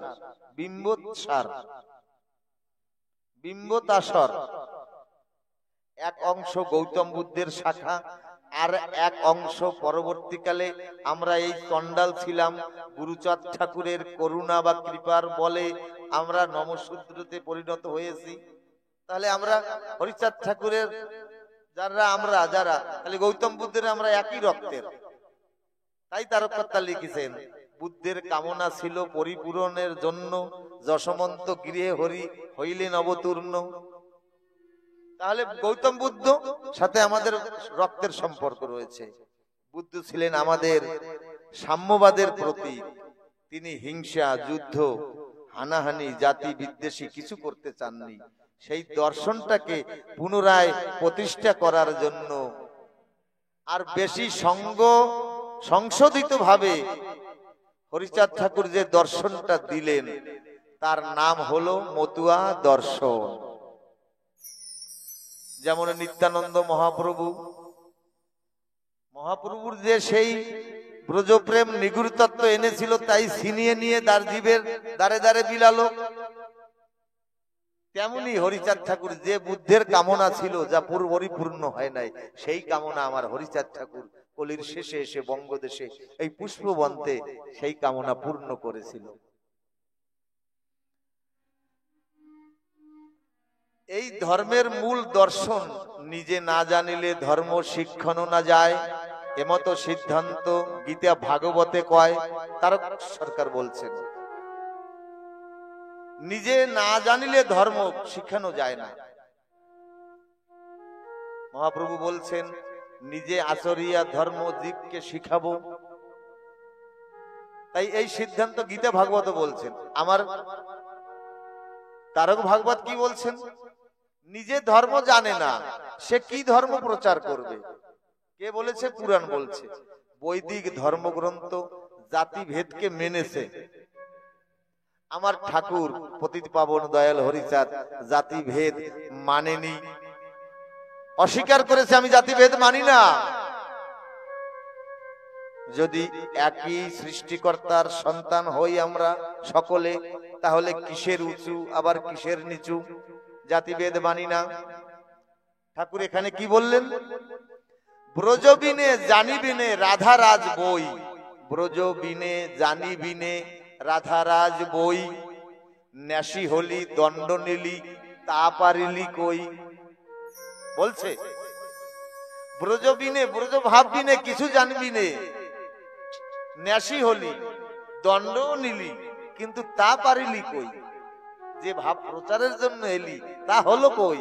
বিম্বতাসর এক অংশ গৌতম বুদ্ধের শাখা, আর এক অংশ পরবর্তীকালে আমরা এই চণ্ডাল ছিলাম, গুরুচাঁদ ঠাকুরের করুণা বা কৃপার বলে আমরা নমশূদ্রতে পরিণত হয়েছি। তাহলে আমরা হরিচাঁদ ঠাকুরের যারা তাহলে গৌতম বুদ্ধের আমরা একই রক্তের। তাই তারককর্তা লিখেছেন, বুদ্ধের কামনা ছিল পরিপূরণের জন্য, যশমন্ত গৃহে হরি হইলেন অবতীর্ণ। তাহলে গৌতম বুদ্ধ সাথে আমাদের রক্তের সম্পর্ক রয়েছে। বুদ্ধ ছিলেন আমাদের সাম্যবাদের প্রতীক। তিনি হিংসা, যুদ্ধ, হানাহানি, জাতি বিদ্বেষী কিছু করতে চাননি। সেই দর্শনটাকে পুনরায় প্রতিষ্ঠা করার জন্য আর বেশি সংশোধিত ভাবে হরিচাঁদ ঠাকুর যে দর্শনটা দিলেন, তার নাম হলো মতুয়া দর্শন। যেমন নিত্যানন্দ মহাপ্রভুর যে সেই ব্রজপ্রেম নিগুড় তত্ত্ব এনেছিল, তাই ছিনিয়ে নিয়ে তার জীবের দ্বারে দ্বারে বিলালো। তেমনি হরিচাঁদ ঠাকুর যে বুদ্ধের কামনা ছিল, যা পরিপূর্ণ হয় নাই, সেই কামনা আমার হরিচাঁদ ঠাকুর কলির শেষে এসে বঙ্গদেশে এই পুষ্পবন্তে সেই কামনা পূর্ণ করেছিল। এই ধর্মের মূল দর্শন নিজে না জানিলে ধর্ম শিক্ষণ না যায়, এমতো সিদ্ধান্ত গীতা ভাগবতে কয়। তারক সরকার বলছেন, নিজে না জানিলে ধর্ম শিখানো যায় না। মহাপ্রভু বলছেন, নিজে আচরিয়া ধর্ম জীবকে শিখাবো। তাই এই সিদ্ধান্ত গীতা ভাগবত বলছেন। আমার তারক ভাগবত কি বলছেন? নিজে ধর্ম জানে না, সে কি ধর্ম প্রচার করবে? কে বলেছে? পুরাণ বলছে। বৈদিক ধর্মগ্রন্থ জাতিভেদকে মেনেছে। আমার ঠাকুর পতিত পাবন দয়াল হরিচাঁদ জাতিভেদ মানেনি, অস্বীকার করেছে, আমি জাতিভেদ মানি না। যদি একই সৃষ্টিকর্তার সন্তান হই আমরা সকলে, তাহলে কিসের উঁচু আবার কিসের নিচু? জাতিভেদ মানি না। ঠাকুর এখানে কি বললেন? ব্রজবিনে জানিবিনে রাধারাজ বই, ব্রজবিনে জানিবিনে রাধারাজ বই, ন্যাসি হলি দণ্ড নিলি তা পারিলি কই। বলছে ব্রজবিনে, ব্রজ ভাববিনে, কিছু জানবি নে, ন্যাসি হলি দণ্ড নিলি, কিন্তু তা পারিলি কই। যে ভাব প্রচারের জন্য এলি তা হলো কই?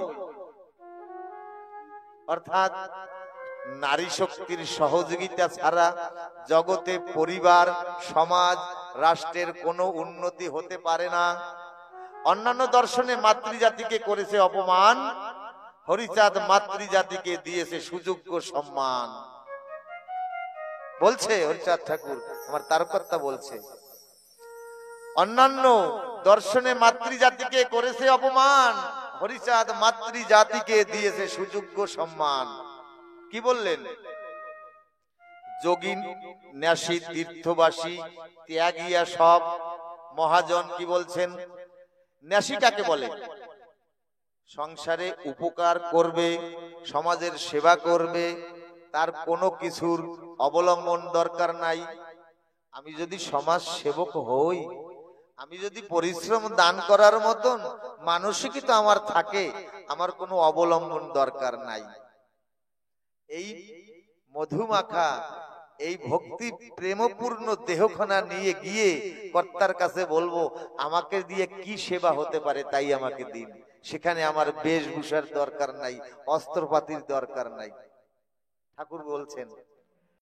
অর্থাৎ নারী শক্তির সহযোগিতা ছাড়া জগতে পরিবার, সমাজ, রাষ্ট্রের কোনো উন্নতি হতে পারে না। অন্যান্য দর্শনে মাতৃজাতিকে করেছে অপমান, হরিচাঁদ মাতৃজাতিকে দিয়েছে সুযোগ্য সম্মান। বলছে হরিচাঁদ ঠাকুর, আমার তারকর্তা বলছে, অন্যান্য দর্শনে মাতৃজাতিকে করেছে অপমান, হরিচাঁদ মাতৃজাতিকে দিয়েছে সুযোগ্য সম্মান। কি বললেন? যোগী, ন্যাসী, তীর্থবাসী, ত্যাগিয়া সব মহাজন কি বলছেন? ন্যাসী কাকে বলে? সংসারে উপকার করবে, সমাজের সেবা করবে, তার কোনো কিছুর অবলম্বন দরকার নাই। আমি যদি সমাজ সেবক হই, আমি যদি পরিশ্রম দান করার মতন মানসিকতা আমার থাকে, আমার কোনো অবলম্বন দরকার নাই। এই মধুমাখা, এই ভক্তি প্রেমপূর্ণ দেহখানা নিয়ে গিয়ে কর্তার কাছে বলবো, আমাকে দিয়ে কি সেবা হতে পারে তাই আমাকে দিন। সেখানে আমার বেশভূষার দরকার নাই, অস্ত্রপাতির দরকার নাই। ঠাকুর বলছেন